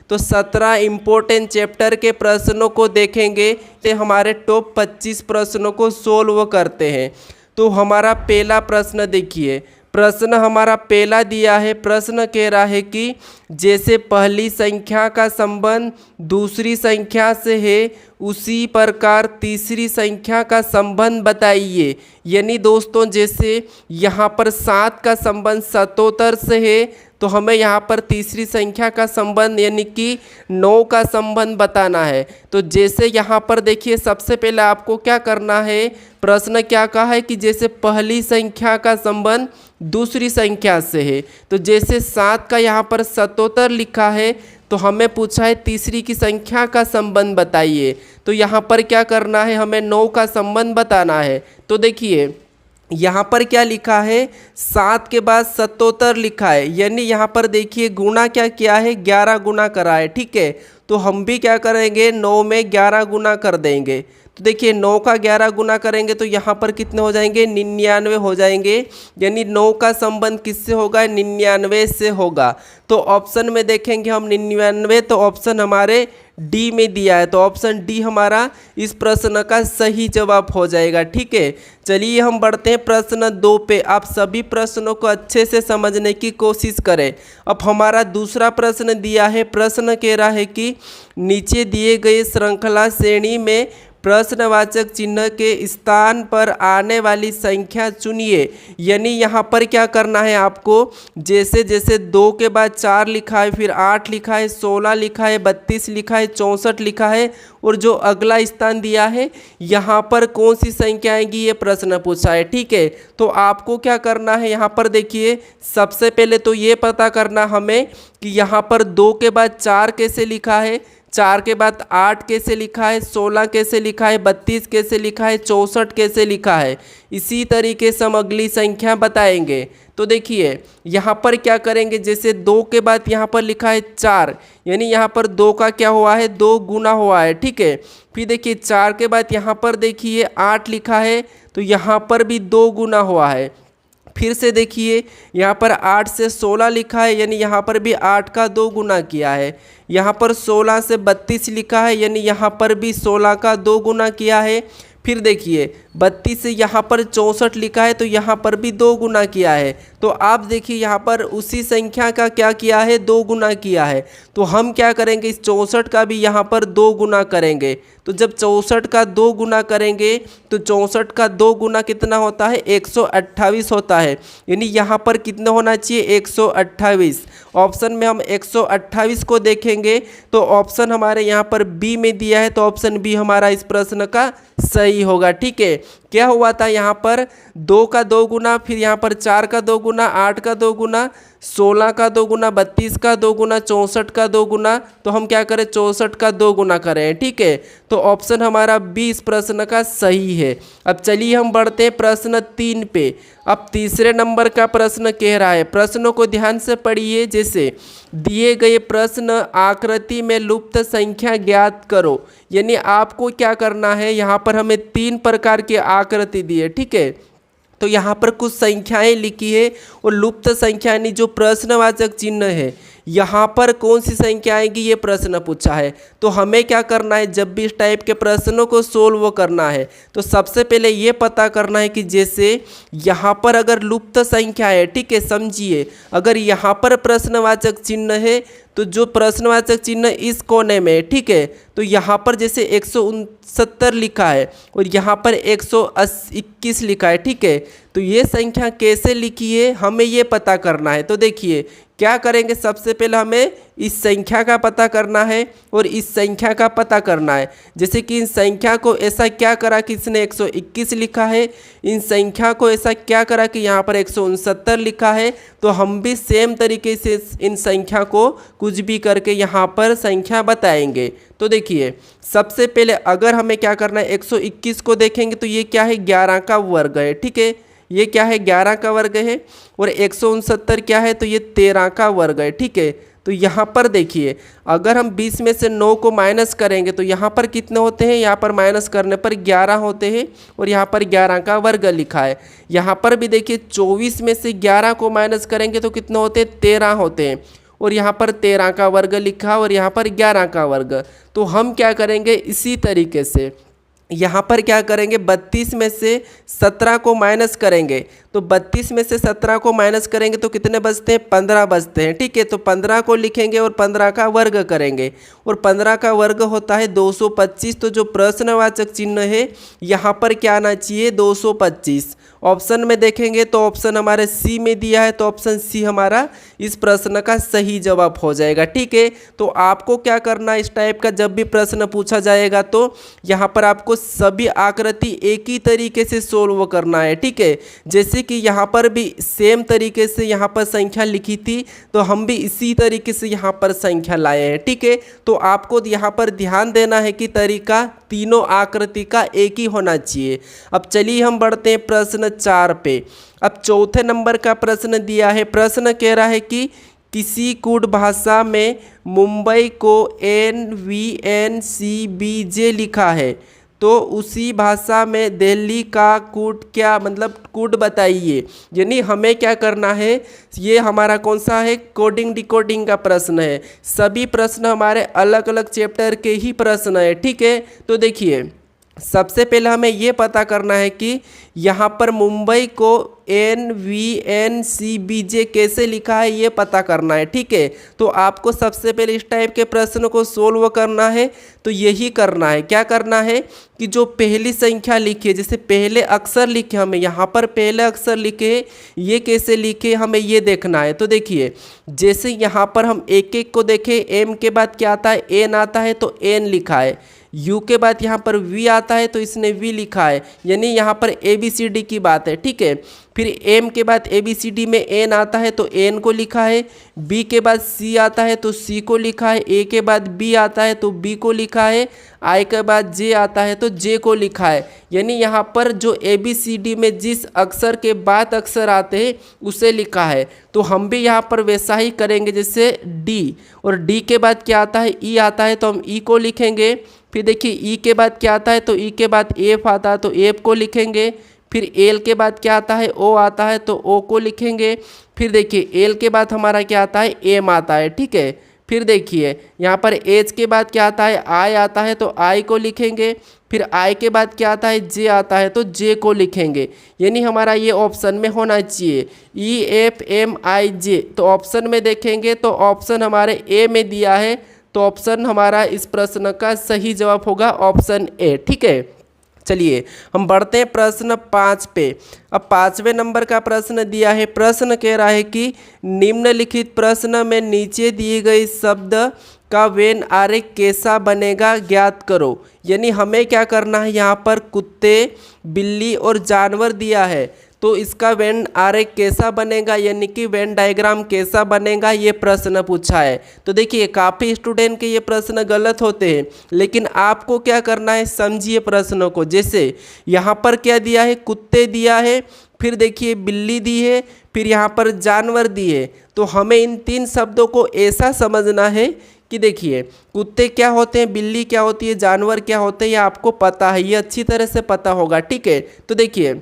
तो 17 important chapter के प्रश्नों को देखेंगे, तो हमारे टॉप 25 प्रश्नों को सोल्व करते हैं। तो हमारा पहला प्रश्न देखिए, प्रश्न हमारा पहला दिया है। प्रश्न कह रहा है कि जैसे पहली संख्या का संबंध दूसरी संख्या से है, उसी प्रकार तीसरी संख्या का संबंध बताइए। यानी दोस्तों जैसे यहाँ पर 7 का संबंध 77 से है, तो हमें यहाँ पर तीसरी संख्या का संबंध यानी कि 9 का संबंध बताना है। तो जैसे यहाँ पर देखिए, सबसे पहले आपको क्या करना है, प्रश्न क्या कहा है कि जैसे पहली संख्या का संबंध दूसरी संख्या से है, तो जैसे 7 का यहाँ पर 77 लिखा है, तो हमें पूछा है तीसरी की संख्या का संबंध बताइए। तो यहाँ पर क्या करना है, हमें 9 का संबंध बताना है। तो देखिए यहाँ पर क्या लिखा है, 7 के बाद 77 लिखा है, यानी यहाँ पर देखिए गुणा क्या किया है, 11 गुना करा है। ठीक है, तो हम भी क्या करेंगे, 9 में 11 गुना कर देंगे। तो देखिए 9 का 11 गुना करेंगे तो यहाँ पर कितने हो जाएंगे, 99 हो जाएंगे। यानी 9 का संबंध किससे होगा, 99 से होगा। तो ऑप्शन में देखेंगे हम 99, तो ऑप्शन हमारे डी में दिया है, तो ऑप्शन डी हमारा इस प्रश्न का सही जवाब हो जाएगा। ठीक है, चलिए हम बढ़ते हैं प्रश्न 2 पे। आप सभी प्रश्नों को अच्छे से समझने की कोशिश करें। अब हमारा दूसरा प्रश्न दिया है। प्रश्न कह रहा है कि नीचे दिए गए श्रृंखला श्रेणी में प्रश्नवाचक चिन्ह के स्थान पर आने वाली संख्या चुनिए। यानी यहाँ पर क्या करना है आपको, जैसे जैसे 2 के बाद 4 लिखा है, फिर 8 लिखा है, 16 लिखा है, 32 लिखा है, 64 लिखा है, और जो अगला स्थान दिया है यहाँ पर कौन सी संख्या आएगी, ये प्रश्न पूछा है। ठीक है, तो आपको क्या करना है, यहाँ पर देखिए सबसे पहले तो ये पता करना हमें कि यहाँ पर 2 के बाद 4 कैसे लिखा है, 4 के बाद 8 कैसे लिखा है, 16 कैसे लिखा है, 32 कैसे लिखा है, 64 कैसे लिखा है। इसी तरीके से हम अगली संख्या बताएंगे। तो देखिए यहाँ पर क्या करेंगे, जैसे 2 के बाद यहाँ पर लिखा है 4, यानी यहाँ पर 2 का क्या हुआ है, 2 गुना हुआ है। ठीक है, फिर देखिए 4 के बाद यहाँ पर देखिए 8 लिखा है, तो यहाँ पर भी 2 गुना हुआ है। फिर से देखिए यहाँ पर 8 से 16 लिखा है, यानी यहाँ पर भी 8 का 2 गुना किया है। यहाँ पर 16 से 32 लिखा है, यानी यहाँ पर भी 16 का 2 गुना किया है। फिर देखिए 32 से यहाँ पर 64 लिखा है, तो यहाँ पर भी 2 गुना किया है। तो आप देखिए यहाँ पर उसी संख्या का क्या किया है, 2 गुना किया है। तो हम क्या करेंगे, इस 64 का भी यहाँ पर 2 गुना करेंगे। तो जब 64 का 2 गुना करेंगे तो 64 का 2 गुना कितना होता है, 128 होता है। यानी यहाँ पर कितना होना चाहिए, 128। ऑप्शन में हम 128 को देखेंगे तो ऑप्शन हमारे यहाँ पर बी में दिया है, तो ऑप्शन बी हमारा इस प्रश्न का सही होगा। ठीक है, क्या हुआ था, यहाँ पर 2 का 2 गुना, फिर यहाँ पर 4 का 2 गुना, 8 का 2 गुना, 16 का 2 गुना, 32 का 2 गुना, 64 का 2 गुना। तो हम क्या करें, 64 का 2 गुना करें। ठीक है, तो ऑप्शन हमारा बी इस प्रश्न का सही है। अब चलिए हम बढ़ते हैं प्रश्न 3 पे। अब तीसरे नंबर का प्रश्न कह रहा है, प्रश्नों को ध्यान से पढ़िए। जैसे दिए गए प्रश्न आकृति में लुप्त संख्या ज्ञात करो। यानी आपको क्या करना है, यहाँ पर हमें 3 प्रकार की आकृति दी है। ठीक है, तो यहाँ पर कुछ संख्याएं लिखी है और लुप्त संख्या यानी जो प्रश्नवाचक चिन्ह है, यहाँ पर कौन सी संख्या आएगी, ये प्रश्न पूछा है। तो हमें क्या करना है, जब भी इस टाइप के प्रश्नों को सोल्व करना है तो सबसे पहले ये पता करना है कि जैसे यहाँ पर अगर लुप्त संख्या है, ठीक है, समझिए अगर यहाँ पर प्रश्नवाचक चिन्ह है तो जो प्रश्नवाचक चिन्ह इस कोने में है, ठीक है, तो यहाँ पर जैसे 169 लिखा है और यहाँ पर 121 लिखा है। ठीक है, तो ये संख्या कैसे लिखी है हमें ये पता करना है। तो देखिए क्या करेंगे, सबसे पहले हमें इस संख्या का पता करना है और इस संख्या का पता करना है। जैसे कि इन संख्या को ऐसा क्या करा कि इसने 121 लिखा है, इन संख्या को ऐसा क्या करा कि यहाँ पर 169 लिखा है। तो हम भी सेम तरीके से इन संख्या को कुछ भी करके यहाँ पर संख्या बताएंगे। तो देखिए सबसे पहले अगर हमें क्या करना है, 121 को देखेंगे तो ये क्या है, 11 का वर्ग है। ठीक है, ये क्या है, 11 का वर्ग है। और 169 क्या है, तो ये 13 का वर्ग है। ठीक है, तो यहाँ पर देखिए अगर हम 20 में से 9 को माइनस करेंगे तो यहाँ पर कितने होते हैं, यहाँ पर माइनस करने पर 11 होते हैं और यहाँ पर 11 का वर्ग लिखा है। यहाँ पर भी देखिए 24 में से 11 को माइनस करेंगे तो कितने होते हैं, 13 होते हैं। और यहाँ पर 13 का वर्ग लिखा और यहाँ पर 11 का वर्ग। तो हम क्या करेंगे, इसी तरीके से यहाँ पर क्या करेंगे, 32 में से 17 को माइनस करेंगे। तो 32 में से 17 को माइनस करेंगे तो कितने बचते हैं, 15 बचते हैं। ठीक है, तो 15 को लिखेंगे और 15 का वर्ग करेंगे और 15 का वर्ग होता है 225। तो जो प्रश्नवाचक चिन्ह है यहाँ पर क्या आना चाहिए, 225। ऑप्शन में देखेंगे तो ऑप्शन हमारे सी में दिया है, तो ऑप्शन सी हमारा इस प्रश्न का सही जवाब हो जाएगा। ठीक है, तो आपको क्या करना है, इस टाइप का जब भी प्रश्न पूछा जाएगा तो यहाँ पर आपको सभी आकृति एक ही तरीके से सोल्व करना है। ठीक है, जैसे कि यहाँ पर भी सेम तरीके से यहाँ पर संख्या लिखी थी, तो हम भी इसी तरीके से यहाँ पर संख्या लाए हैं। ठीक है, तो आपको यहाँ पर ध्यान देना है कि तरीका तीनों आकृति का एक ही होना चाहिए। अब चलिए हम बढ़ते हैं प्रश्न 4 पे। अब चौथे नंबर का प्रश्न दिया है। प्रश्न कह रहा है कि किसी कूट भाषा में मुंबई को NVNCBJ लिखा है, तो उसी भाषा में दिल्ली का कूट क्या, मतलब कूट बताइए। यानी हमें क्या करना है, ये हमारा कौन सा है, कोडिंग डिकोडिंग का प्रश्न है। सभी प्रश्न हमारे अलग अलग चैप्टर के ही प्रश्न है। ठीक है, तो देखिए सबसे पहले हमें ये पता करना है कि यहाँ पर मुंबई को NVNCBJ कैसे लिखा है, ये पता करना है। ठीक है, तो आपको सबसे पहले इस टाइप के प्रश्न को सोल्व करना है। तो यही करना है, क्या करना है कि जो पहली संख्या लिखी है, जैसे पहले अक्षर लिखे, हमें यहाँ पर पहले अक्षर लिखे, ये कैसे लिखे हमें ये देखना है। तो देखिए जैसे यहाँ पर हम एक एक को देखें, M के बाद क्या आता है, N आता है, तो N लिखा है। U के बाद यहाँ पर V आता है, तो इसने V लिखा है, यानी यहाँ पर ABCD की बात है। ठीक है, फिर M के बाद ABCD में N आता है, तो N को लिखा है। B के बाद C आता है, तो C को लिखा है। A के बाद B आता है, तो B को लिखा है। I के बाद J आता है, तो J को लिखा है। यानी यहाँ पर जो ABCD में जिस अक्षर के बाद अक्षर आते हैं उसे लिखा है। तो हम भी यहाँ पर वैसा ही करेंगे, जैसे D, और D के बाद क्या आता है, E आता है, तो हम E को लिखेंगे। फिर देखिए E के बाद क्या आता है, तो E के बाद F आता है, तो F को लिखेंगे। फिर L के बाद क्या आता है, O आता है, तो O को लिखेंगे। फिर देखिए L के बाद हमारा क्या आता है, M आता है। ठीक है, फिर देखिए यहाँ पर H के बाद क्या आता है, I आता है, तो I को लिखेंगे। फिर I के बाद क्या आता है, J आता है, तो J को लिखेंगे। यानी हमारा ये ऑप्शन में होना चाहिए EFMIJ। तो ऑप्शन में देखेंगे तो ऑप्शन हमारे A में दिया है, तो ऑप्शन हमारा इस प्रश्न का सही जवाब होगा ऑप्शन A। ठीक है, चलिए हम बढ़ते हैं प्रश्न 5 पे। अब 5वें नंबर का प्रश्न दिया है। प्रश्न कह रहा है कि निम्नलिखित प्रश्न में नीचे दिए गए शब्द का वेन आरेख कैसा बनेगा, ज्ञात करो। यानी हमें क्या करना है, यहाँ पर कुत्ते, बिल्ली और जानवर दिया है, तो इसका वेन आरेख कैसा बनेगा, यानी कि वेन डायग्राम कैसा बनेगा, ये प्रश्न पूछा है। तो देखिए काफ़ी स्टूडेंट के ये प्रश्न गलत होते हैं, लेकिन आपको क्या करना है, समझिए प्रश्नों को। जैसे यहाँ पर क्या दिया है, कुत्ते दिया है, फिर देखिए बिल्ली दी है, फिर यहाँ पर जानवर दी है। तो हमें इन 3 शब्दों को ऐसा समझना है कि देखिए कुत्ते क्या होते हैं, बिल्ली क्या होती है, जानवर क्या होते हैं, ये आपको पता है, ये अच्छी तरह से पता होगा। ठीक है, तो देखिए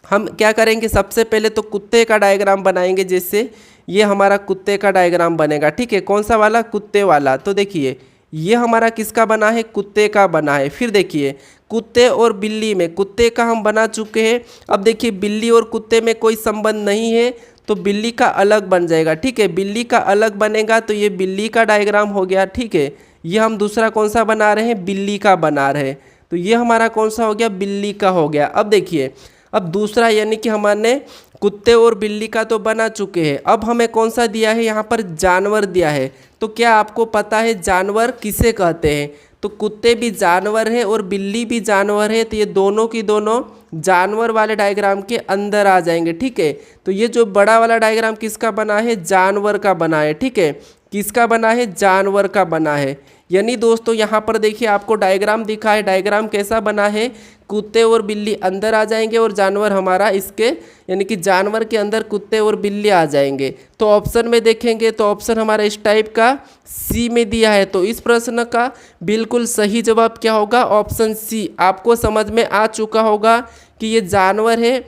हम क्या करेंगे, सबसे पहले तो कुत्ते का डायग्राम बनाएंगे। जैसे ये हमारा कुत्ते का डायग्राम बनेगा। ठीक है, कौन सा वाला, कुत्ते वाला। तो देखिए ये हमारा किसका बना है, कुत्ते का बना है। फिर देखिए कुत्ते और बिल्ली में, कुत्ते का हम बना चुके हैं। अब देखिए बिल्ली और कुत्ते में कोई संबंध नहीं है, तो बिल्ली का अलग बन जाएगा। ठीक है, बिल्ली का अलग बनेगा, तो ये बिल्ली का डायग्राम हो गया। ठीक है, ये हम दूसरा कौन सा बना रहे हैं, बिल्ली का बना रहे हैं, तो ये हमारा कौन सा हो गया, बिल्ली का हो गया। अब देखिए अब दूसरा, यानी कि हमने कुत्ते और बिल्ली का तो बना चुके हैं। अब हमें कौन सा दिया है, यहाँ पर जानवर दिया है। तो क्या आपको पता है जानवर किसे कहते हैं, तो कुत्ते भी जानवर है और बिल्ली भी जानवर है, तो ये दोनों की दोनों जानवर वाले डायग्राम के अंदर आ जाएंगे। ठीक है, तो ये जो बड़ा वाला डायग्राम किसका बना है, जानवर का बना है। ठीक है, किसका बना है, जानवर का बना है। यानी दोस्तों यहाँ पर देखिए आपको डायग्राम दिखा है, डायग्राम कैसा बना है, कुत्ते और बिल्ली अंदर आ जाएंगे और जानवर हमारा इसके, यानी कि जानवर के अंदर कुत्ते और बिल्ली आ जाएंगे। तो ऑप्शन में देखेंगे तो ऑप्शन हमारा इस टाइप का सी में दिया है। तो इस प्रश्न का बिल्कुल सही जवाब क्या होगा, ऑप्शन सी। आपको समझ में आ चुका होगा कि ये जानवर है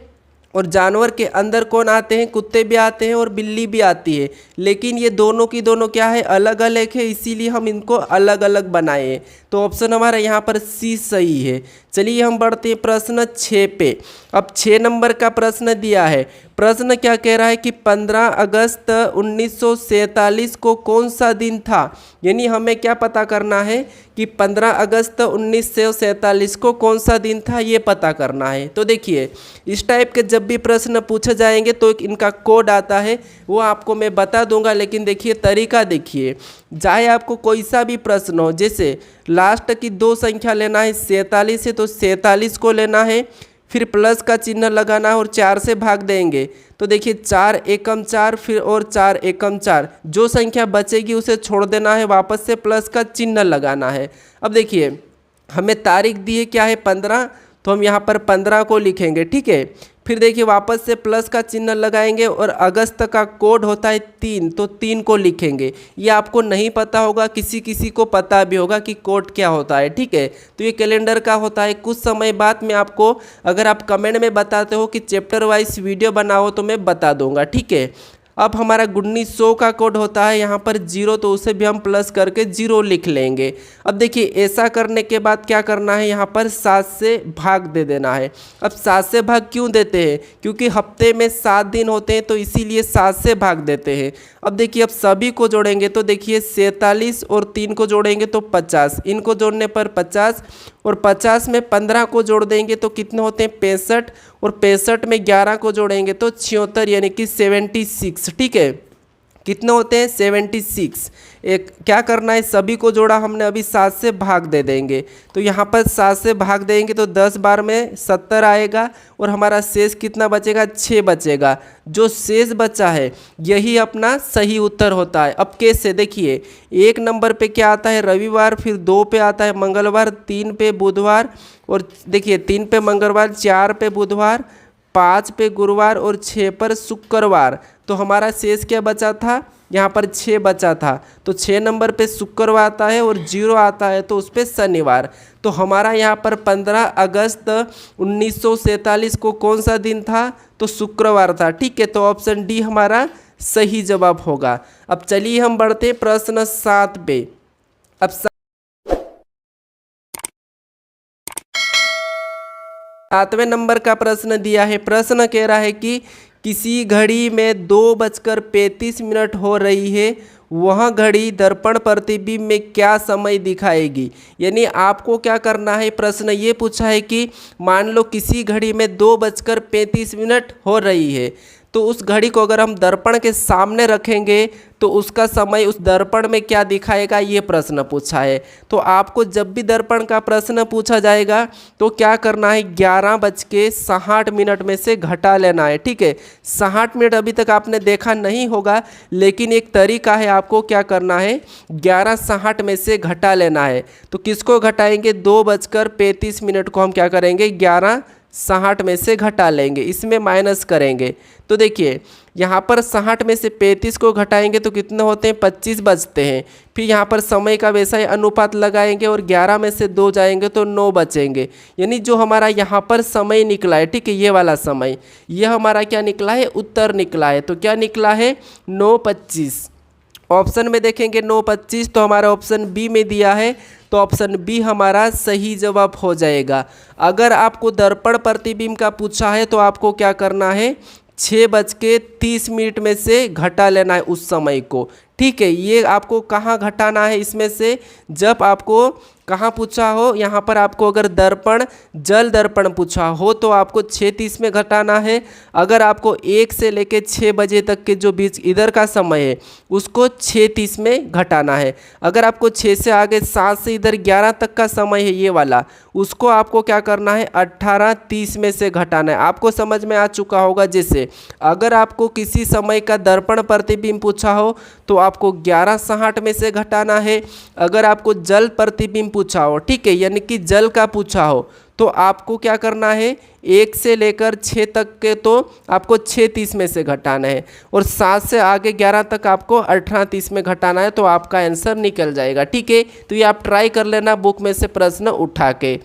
और जानवर के अंदर कौन आते हैं, कुत्ते भी आते हैं और बिल्ली भी आती है, लेकिन ये दोनों की दोनों क्या है, अलग अलग है, इसीलिए हम इनको अलग अलग बनाए हैं। तो ऑप्शन हमारा यहाँ पर सी सही है। चलिए हम बढ़ते हैं प्रश्न 6 पे। अब 6 नंबर का प्रश्न दिया है। प्रश्न क्या कह रहा है कि 15 अगस्त 1947 को कौन सा दिन था। यानी हमें क्या पता करना है कि 15 अगस्त 1947 को कौन सा दिन था, ये पता करना है। तो देखिए इस टाइप के जब भी प्रश्न पूछे जाएंगे तो एक इनका कोड आता है, वो आपको मैं बता दूंगा। लेकिन देखिए तरीका देखिए, चाहे आपको कोई सा भी प्रश्न हो, जैसे लास्ट की 2 संख्या लेना है, 47 है तो 47 को लेना है, फिर प्लस का चिन्ह लगाना है और 4 से भाग देंगे। तो देखिए 4 एकम 4, फिर और 4 एकम 4, जो संख्या बचेगी उसे छोड़ देना है, वापस से प्लस का चिन्ह लगाना है। अब देखिए हमें तारीख दी है क्या है, 15, तो हम यहाँ पर 15 को लिखेंगे, ठीक है। फिर देखिए वापस से प्लस का चिन्ह लगाएंगे और अगस्त का कोड होता है 3, तो 3 को लिखेंगे। ये आपको नहीं पता होगा, किसी किसी को पता भी होगा कि कोड क्या होता है, ठीक है। तो ये कैलेंडर का होता है। कुछ समय बाद में आपको, अगर आप कमेंट में बताते हो कि चैप्टर वाइज वीडियो बनाओ, तो मैं बता दूंगा, ठीक है। अब हमारा 1900 का कोड होता है यहाँ पर 0, तो उसे भी हम प्लस करके 0 लिख लेंगे। अब देखिए ऐसा करने के बाद क्या करना है, यहाँ पर 7 से भाग दे देना है। अब 7 से भाग क्यों देते हैं, क्योंकि हफ्ते में 7 दिन होते हैं, तो इसीलिए 7 से भाग देते हैं। अब देखिए अब सभी को जोड़ेंगे तो देखिए 47 और 3 को जोड़ेंगे तो 50, इनको जोड़ने पर 50, और 50 में 15 को जोड़ देंगे तो कितने होते हैं 65, और 65 में 11 को जोड़ेंगे तो 76, यानी कि 76, ठीक है। कितने होते हैं 76। एक क्या करना है, सभी को जोड़ा हमने, अभी 7 से भाग दे देंगे। तो यहाँ पर 7 से भाग देंगे तो 10 बार में 70 आएगा, और हमारा शेष कितना बचेगा, 6 बचेगा। जो शेष बचा है यही अपना सही उत्तर होता है। अब कैसे, देखिए 1 नंबर पे क्या आता है, रविवार, फिर 2 पे आता है मंगलवार, 3 पे बुधवार, और देखिए 3 पे मंगलवार, 4 पे बुधवार, 5 पे गुरुवार और 6 पर शुक्रवार। तो हमारा शेष क्या बचा था, यहाँ पर 6 बचा था। तो 6 नंबर पे शुक्रवार आता है और 0 आता है, तो उस पर शनिवार। तो हमारा यहाँ पर 15 अगस्त 1947 को कौन सा दिन था, तो शुक्रवार था, ठीक है। तो ऑप्शन डी हमारा सही जवाब होगा। अब चलिए हम बढ़ते प्रश्न 7 पे। अब 7वें नंबर का प्रश्न दिया है। प्रश्न कह रहा है कि किसी घड़ी में 2:35 हो रही है, वह घड़ी दर्पण प्रतिबिंब में क्या समय दिखाएगी। यानी आपको क्या करना है, प्रश्न ये पूछा है कि मान लो किसी घड़ी में 2:35 हो रही है, तो उस घड़ी को अगर हम दर्पण के सामने रखेंगे तो उसका समय उस दर्पण में क्या दिखाएगा, ये प्रश्न पूछा है। तो आपको जब भी दर्पण का प्रश्न पूछा जाएगा तो क्या करना है, 11:60 में से घटा लेना है, ठीक है। 60 मिनट अभी तक आपने देखा नहीं होगा, लेकिन एक तरीका है, आपको क्या करना है, 11:60 में से घटा लेना है। तो किसको घटाएंगे, 2:35 को हम क्या करेंगे, 11:60 में से घटा लेंगे, इसमें माइनस करेंगे। तो देखिए यहाँ पर 60 में से 35 को घटाएंगे तो कितने होते हैं, 25 बचते हैं। फिर यहाँ पर समय का वैसा ही अनुपात लगाएंगे और 11 में से 2 जाएंगे तो 9 बचेंगे। यानी जो हमारा यहाँ पर समय निकला है, ठीक है, ये वाला समय, ये हमारा क्या निकला है, उत्तर निकला है। तो क्या निकला है, 9:25। ऑप्शन में देखेंगे 9:25, तो हमारा ऑप्शन बी में दिया है, तो ऑप्शन बी हमारा सही जवाब हो जाएगा। अगर आपको दर्पण प्रतिबिंब का पूछा है तो आपको क्या करना है, 6:30 में से घटा लेना है उस समय को, ठीक है। ये आपको कहाँ घटाना है, इसमें से जब आपको कहाँ पूछा हो, यहाँ पर आपको अगर दर्पण जल दर्पण पूछा हो तो आपको 6:30 में घटाना है। अगर आपको 1 से लेके 6 बजे तक के जो बीच इधर का समय है उसको 6:30 में घटाना है। अगर आपको 6 से आगे 7 से इधर 11 तक का समय है ये वाला, उसको आपको क्या करना है, 18:30 में से घटाना है। आपको समझ में आ चुका होगा। जैसे अगर आपको किसी समय का दर्पण प्रतिबिंब पूछा हो तो आपको 11:60 में से घटाना है। अगर आपको जल प्रतिबिंब पूछा हो, ठीक है, यानी कि जल का पूछा हो, तो आपको क्या करना है, 1 से लेकर 6 तक के तो आपको 6:30 में से घटाना है, और 7 से आगे 11 तक आपको 18:30 में घटाना है, तो आपका आंसर निकल जाएगा, ठीक है। तो ये आप ट्राई कर लेना बुक में से प्रश्न उठा के।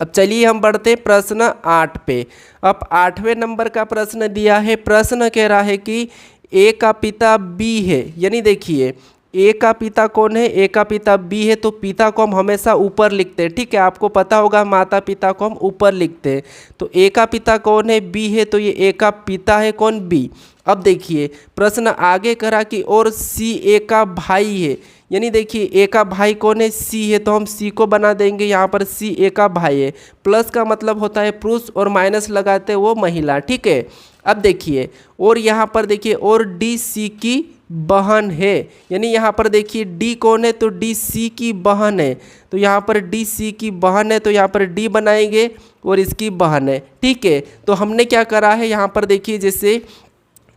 अब चलिए हम बढ़ते हैं प्रश्न 8 पे। अब 8वें नंबर का प्रश्न दिया है। प्रश्न कह रहा है कि ए का पिता बी है, यानी देखिए ए का पिता कौन है, ए का पिता बी है, तो पिता को हम हमेशा ऊपर लिखते हैं, ठीक है। आपको पता होगा माता पिता को हम ऊपर लिखते हैं। तो ए का पिता कौन है, बी है, तो ये ए का पिता है कौन, बी। अब देखिए प्रश्न आगे करा कि और सी ए का भाई है, यानी देखिए ए का भाई कौन है, सी है, तो हम सी को बना देंगे यहाँ पर सी ए का भाई है। प्लस का मतलब होता है पुरुष और माइनस लगाते हैं वो महिला, ठीक है। अब देखिए और यहाँ पर देखिए और डी सी की बहन है, यानी यहाँ पर देखिए डी कौन है, तो डी सी की बहन है, तो यहाँ पर डी सी की बहन है, तो यहाँ पर डी बनाएंगे और इसकी बहन है, ठीक है। तो हमने क्या करा है यहाँ पर देखिए जैसे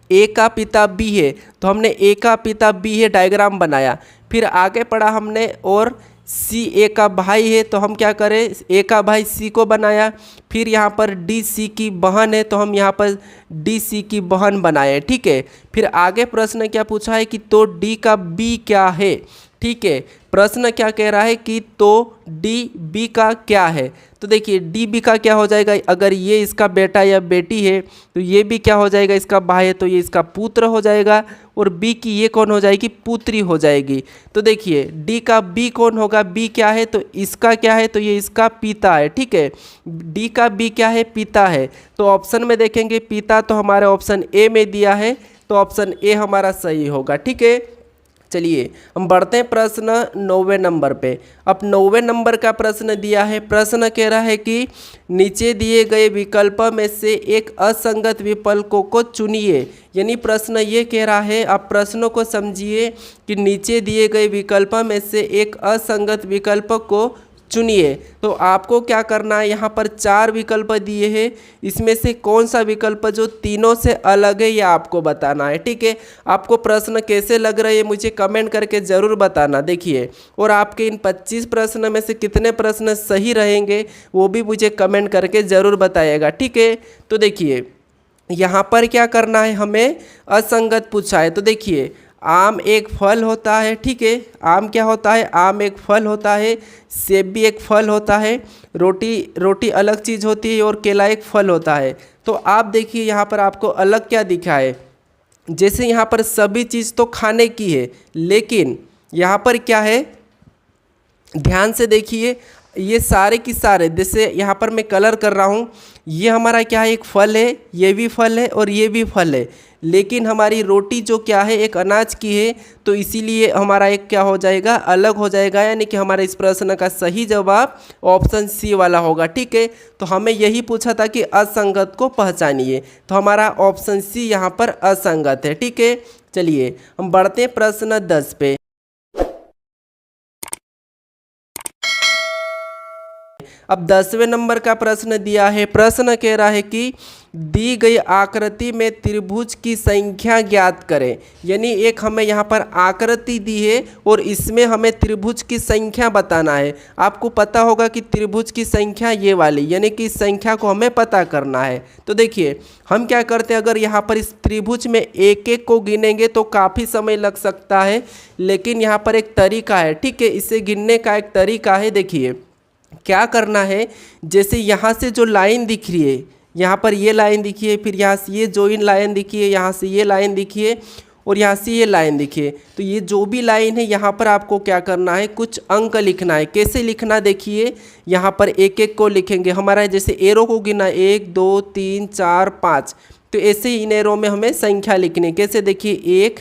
ए का पिता बी है, तो हमने ए का पिता बी है डायग्राम बनाया। फिर आगे पढ़ा हमने और सी ए का भाई है, तो हम क्या करें ए का भाई सी को बनाया। फिर यहाँ पर डी सी की बहन है, तो हम यहाँ पर डी सी की बहन बनाए, ठीक है। फिर आगे प्रश्न क्या पूछा है कि तो डी का बी क्या है, ठीक है। प्रश्न क्या कह रहा है कि तो डी बी का क्या है, तो देखिए डी बी का क्या हो जाएगा, अगर ये इसका बेटा या बेटी है तो ये भी क्या हो जाएगा, इसका भाई है, तो ये इसका पुत्र हो जाएगा। और बी की ये कौन हो जाएगी, पुत्री हो जाएगी। तो देखिए डी का बी कौन होगा, बी क्या है, तो इसका क्या है, तो ये इसका पिता है, ठीक है। डी का बी क्या है, पिता है। तो ऑप्शन में देखेंगे पिता, तो हमारे ऑप्शन ए में दिया है, तो ऑप्शन ए हमारा सही होगा, ठीक है। चलिए हम बढ़ते हैं प्रश्न 9वें नंबर पे। अब 9वें नंबर का प्रश्न दिया है। प्रश्न कह रहा है कि नीचे दिए गए विकल्प में से एक असंगत विकल्पों को चुनिए, यानी प्रश्न ये कह रहा है, आप प्रश्नों को समझिए कि नीचे दिए गए विकल्प में से एक असंगत विकल्प को चुनिए। तो आपको क्या करना है, यहाँ पर 4 विकल्प दिए हैं, इसमें से कौन सा विकल्प जो तीनों से अलग है यह आपको बताना है, ठीक है। आपको प्रश्न कैसे लग रहे हैं मुझे कमेंट करके ज़रूर बताना। देखिए और आपके इन 25 प्रश्न में से कितने प्रश्न सही रहेंगे वो भी मुझे कमेंट करके ज़रूर बताइएगा, ठीक है। तो देखिए यहाँ पर क्या करना है, हमें असंगत पूछा है। तो देखिए आम एक फल होता है, ठीक है। आम क्या होता है, आम एक फल होता है। सेब भी एक फल होता है। रोटी अलग चीज़ होती है और केला एक फल होता है। तो आप देखिए यहाँ पर आपको अलग क्या दिखा है, जैसे यहाँ पर सभी चीज़ तो खाने की है, लेकिन यहाँ पर क्या है, ध्यान से देखिए ये सारे की सारे, जैसे यहाँ पर मैं कलर कर रहा हूँ, ये हमारा क्या है, एक फल है, ये भी फल है और ये भी फल है, लेकिन हमारी रोटी जो क्या है एक अनाज की है, तो इसीलिए हमारा एक क्या हो जाएगा, अलग हो जाएगा। यानी कि हमारे इस प्रश्न का सही जवाब ऑप्शन सी वाला होगा, ठीक है। तो हमें यही पूछा था कि असंगत को पहचानिए, तो हमारा ऑप्शन सी यहाँ पर असंगत है, ठीक है। चलिए हम बढ़ते हैं प्रश्न 10 पे। अब 10वें नंबर का प्रश्न दिया है। प्रश्न कह रहा है कि दी गई आकृति में त्रिभुज की संख्या ज्ञात करें, यानी एक हमें यहाँ पर आकृति दी है और इसमें हमें त्रिभुज की संख्या बताना है। आपको पता होगा कि त्रिभुज की संख्या ये वाली, यानी कि इस संख्या को हमें पता करना है। तो देखिए हम क्या करते हैं, अगर यहाँ पर इस त्रिभुज में एक एक को गिनेंगे तो काफ़ी समय लग सकता है, लेकिन यहाँ पर एक तरीका है, ठीक है। इसे गिनने का एक तरीका है। देखिए क्या करना है, जैसे यहाँ से जो लाइन दिख रही है, यहाँ पर ये लाइन दिखिए, फिर यहाँ से ये जॉइन लाइन दिखिए, यहाँ से ये लाइन दिखिए और यहाँ से ये लाइन दिखिए। तो ये जो भी लाइन है यहाँ पर आपको क्या करना है, कुछ अंक लिखना है। कैसे लिखना, देखिए यहाँ पर एक एक को लिखेंगे। हमारा जैसे एरो को गिना 1 2 3 4 5, तो ऐसे ही इन एरो में हमें संख्या लिखनी है। कैसे, देखिए 1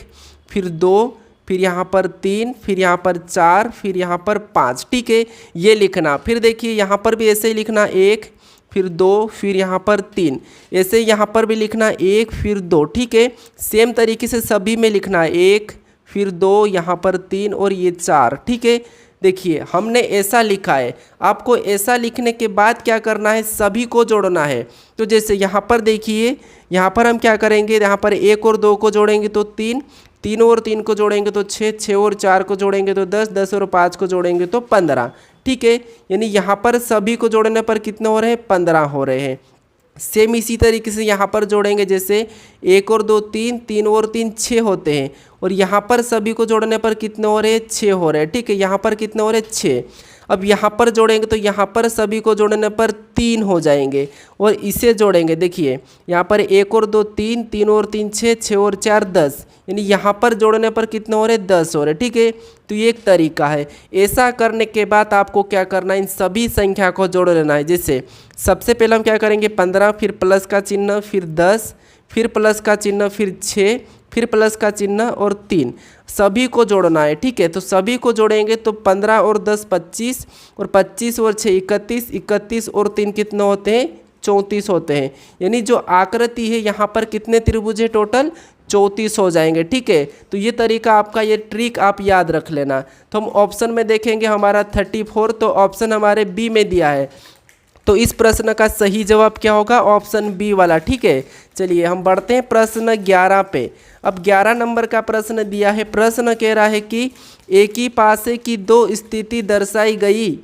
फिर 2 फिर यहाँ पर 3 फिर यहाँ पर 4 फिर यहाँ पर 5, ठीक है, ये लिखना। फिर देखिए यहाँ पर भी ऐसे ही लिखना 1 फिर 2 फिर यहाँ पर 3, ऐसे यहाँ पर भी लिखना 1 फिर 2, ठीक है। सेम तरीके से सभी में लिखना 1 फिर 2 यहाँ पर 3 और ये 4, ठीक है। देखिए हमने ऐसा लिखा है। आपको ऐसा लिखने के बाद क्या करना है, सभी को जोड़ना है। तो जैसे यहाँ पर देखिए, यहाँ पर हम क्या करेंगे, यहाँ पर 1 और 2 को जोड़ेंगे तो 3, 3 और 3 को जोड़ेंगे तो 6, 6 और 4 को जोड़ेंगे तो 10, 10 और 5 को जोड़ेंगे तो 15, ठीक है। यानी यहाँ पर सभी को जोड़ने पर कितने हो रहे हैं, 15 हो रहे हैं। सेम इसी तरीके से यहाँ पर जोड़ेंगे, जैसे 1 और 2 3, 3 और 3 6 होते हैं, और यहाँ पर सभी को जोड़ने पर कितने हो रहे हैं, 6 हो रहे हैं, ठीक है। यहाँ पर कितने हो रहे हैं, 6। अब यहाँ पर जोड़ेंगे तो यहाँ पर सभी को जोड़ने पर 3 हो जाएंगे, और इसे जोड़ेंगे, देखिए यहाँ पर 1 और 2 3, 3 और 3 6, 6 और 4 10, यानी यहाँ पर जोड़ने पर कितने हो रहे 10 हो रहे। ठीक है, तो ये एक तरीका है। ऐसा करने के बाद आपको क्या करना है, इन सभी संख्या को जोड़ लेना है। जैसे सबसे पहले हम क्या करेंगे 15, फिर प्लस का चिन्ह, फिर 10, फिर प्लस का चिन्ह, फिर 6, फिर प्लस का चिन्ह और 3, सभी को जोड़ना है। ठीक है, तो सभी को जोड़ेंगे तो 15 और 10 25, और 25 और 6 31, 31 और 3 कितने होते हैं 34 होते हैं। यानी जो आकृति है यहाँ पर कितने त्रिभुज है टोटल 34 हो जाएंगे। ठीक है, तो ये तरीका आपका, ये ट्रिक आप याद रख लेना। तो हम ऑप्शन में देखेंगे हमारा 34, तो ऑप्शन हमारे बी में दिया है, तो इस प्रश्न का सही जवाब क्या होगा, ऑप्शन बी वाला। ठीक है, चलिए हम बढ़ते हैं प्रश्न 11 पे। अब 11 नंबर का प्रश्न दिया है। प्रश्न कह रहा है कि एक ही पासे की दो स्थिति दर्शाई गई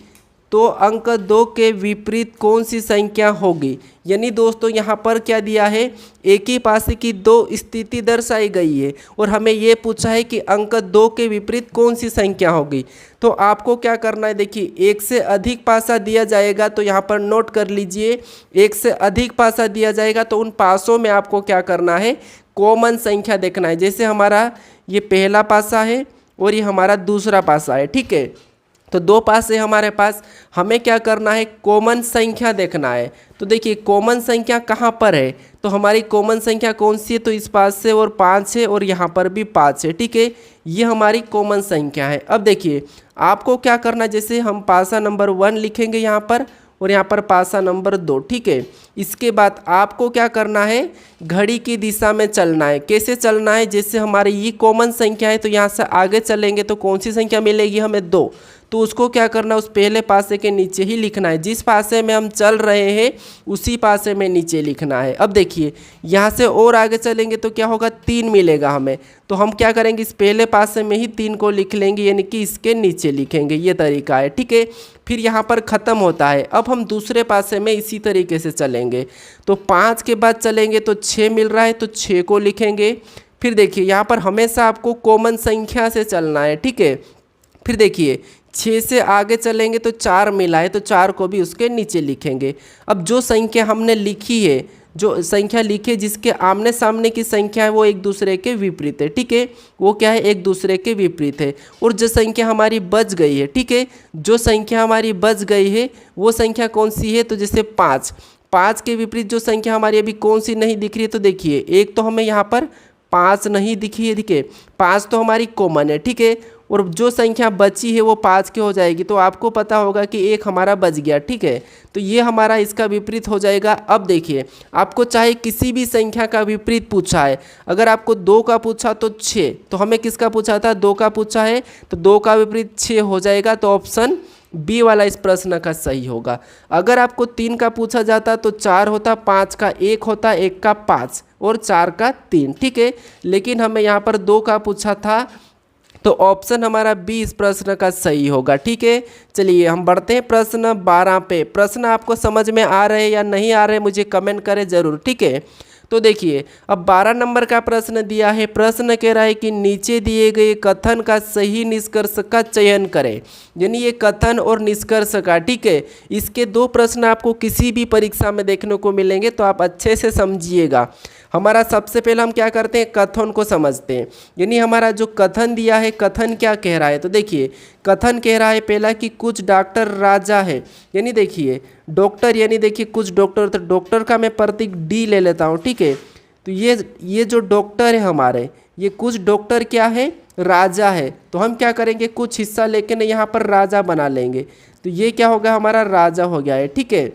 तो अंक 2 के विपरीत कौन सी संख्या होगी। यानी दोस्तों यहाँ पर क्या दिया है, एक ही पासे की दो स्थिति दर्शाई गई है और हमें ये पूछा है कि अंक 2 के विपरीत कौन सी संख्या होगी। तो आपको क्या करना है, देखिए एक से अधिक पासा दिया जाएगा तो यहाँ पर नोट कर लीजिए, एक से अधिक पासा दिया जाएगा तो उन पासों में आपको क्या करना है, कॉमन संख्या देखना है। जैसे हमारा ये पहला पासा है और ये हमारा दूसरा पासा है। ठीक है, तो दो पासे हमारे पास, हमें क्या करना है, कॉमन संख्या देखना है। तो देखिए कॉमन संख्या कहाँ पर है, तो हमारी कॉमन संख्या कौन सी है, तो इस पास से और 5 है और यहाँ पर भी 5 है। ठीक है, ये हमारी कॉमन संख्या है। अब देखिए आपको क्या करना है, जैसे हम पासा नंबर 1 लिखेंगे यहाँ पर और यहाँ पर पासा नंबर 2। ठीक है, इसके बाद आपको क्या करना है, घड़ी की दिशा में चलना है। कैसे चलना है, जैसे हमारी ये कॉमन संख्या है तो यहाँ से आगे चलेंगे तो कौन सी संख्या मिलेगी हमें 2, तो उसको क्या करना, उस पहले पासे के नीचे ही लिखना है। जिस पासे में हम चल रहे हैं उसी पासे में नीचे लिखना है। अब देखिए यहाँ से और आगे चलेंगे तो क्या होगा, 3 मिलेगा हमें, तो हम क्या करेंगे, इस पहले पासे में ही 3 को लिख लेंगे, यानी कि इसके नीचे लिखेंगे। ये तरीका है। ठीक है, फिर यहाँ पर ख़त्म होता है। अब हम दूसरे पासे में इसी तरीके से चलेंगे, तो 5 के बाद चलेंगे तो 6 मिल रहा है तो 6 को लिखेंगे। फिर देखिए यहाँ पर हमेशा आपको कॉमन संख्या से चलना है। ठीक है, फिर देखिए 6 से आगे चलेंगे तो 4 मिला है तो 4 को भी उसके नीचे लिखेंगे। अब जो संख्या हमने लिखी है, जो संख्या लिखी है जिसके आमने सामने की संख्या है वो एक दूसरे के विपरीत है। ठीक है, वो क्या है, एक दूसरे के विपरीत है। और जो संख्या हमारी बच गई है, ठीक है, जो संख्या हमारी बच गई है वो संख्या कौन सी है, तो जैसे 5 के विपरीत जो संख्या हमारी अभी कौन सी नहीं दिख रही है, तो देखिए एक तो हमें यहाँ पर 5 नहीं दिखी है। ठीक है, 5 तो हमारी कॉमन है। ठीक है, और जो संख्या बची है वो 5 की हो जाएगी, तो आपको पता होगा कि एक हमारा बच गया। ठीक है, तो ये हमारा इसका विपरीत हो जाएगा। अब देखिए आपको चाहे किसी भी संख्या का विपरीत पूछा है, अगर आपको 2 का पूछा तो 6, तो हमें किसका पूछा था, 2 का पूछा है तो 2 का विपरीत 6 हो जाएगा, तो ऑप्शन बी वाला इस प्रश्न का सही होगा। अगर आपको 3 का पूछा जाता तो 4 होता, 5 का 1 होता, 1 का 5 और 4 का 3। ठीक है, लेकिन हमें यहाँ पर 2 का पूछा था तो ऑप्शन हमारा बी इस प्रश्न का सही होगा। ठीक है, चलिए हम बढ़ते हैं प्रश्न 12 पे। प्रश्न आपको समझ में आ रहे हैं या नहीं आ रहे मुझे कमेंट करें ज़रूर। ठीक है, तो देखिए अब 12 नंबर का प्रश्न दिया है। प्रश्न कह रहा है कि नीचे दिए गए कथन का सही निष्कर्ष का चयन करें, यानी ये कथन और निष्कर्ष का। ठीक है, इसके 2 प्रश्न आपको किसी भी परीक्षा में देखने को मिलेंगे, तो आप अच्छे से समझिएगा। हमारा सबसे पहले हम क्या करते हैं, कथन को समझते हैं। यानी हमारा जो कथन दिया है, कथन क्या कह रहा है, तो देखिए कथन कह रहा है पहला कि कुछ डॉक्टर राजा है। यानी देखिए डॉक्टर, यानी देखिए कुछ डॉक्टर, तो डॉक्टर का मैं प्रतीक डी ले लेता हूँ। ठीक है, तो ये जो डॉक्टर है हमारे, ये कुछ डॉक्टर क्या है, राजा है। तो हम क्या करेंगे, कुछ हिस्सा लेके ना यहाँ पर राजा बना लेंगे, तो ये क्या होगा, हमारा राजा हो गया है। ठीक है,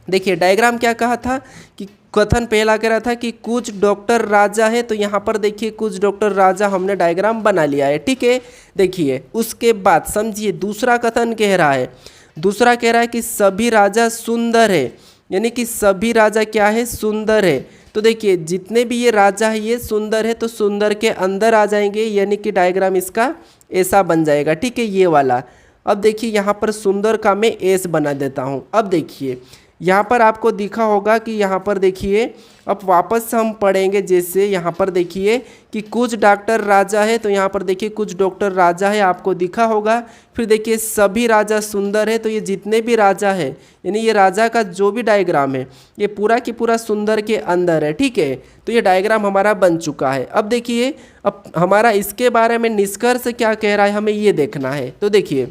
देखिए डायग्राम क्या कहा था कि कथन पहला कह रहा था कि कुछ डॉक्टर राजा है, तो यहाँ पर देखिए कुछ डॉक्टर राजा हमने डायग्राम बना लिया है। ठीक है, देखिए उसके बाद समझिए दूसरा कथन कह रहा है, दूसरा कह रहा है कि सभी राजा सुंदर है, यानी कि सभी राजा क्या है, सुंदर है। तो देखिए जितने भी ये राजा है ये सुंदर है, तो सुंदर के अंदर आ जाएंगे, यानी कि डायग्राम इसका ऐसा बन जाएगा। ठीक है, ये वाला। अब देखिए यहाँ पर सुंदर का मैं एस बना देता हूँ। अब देखिए यहाँ पर आपको दिखा होगा कि यहाँ पर देखिए, अब वापस से हम पढ़ेंगे। जैसे यहाँ पर देखिए कि कुछ डॉक्टर राजा है, तो यहाँ पर देखिए कुछ डॉक्टर राजा है, आपको दिखा होगा। फिर देखिए सभी राजा सुंदर है, तो ये जितने भी राजा है, यानी ये राजा का जो भी डायग्राम है ये पूरा की पूरा सुंदर के अंदर है। ठीक है, तो ये डायग्राम हमारा बन चुका है। अब देखिए, अब हमारा इसके बारे में निष्कर्ष क्या कह रहा है, हमें ये देखना है। तो देखिए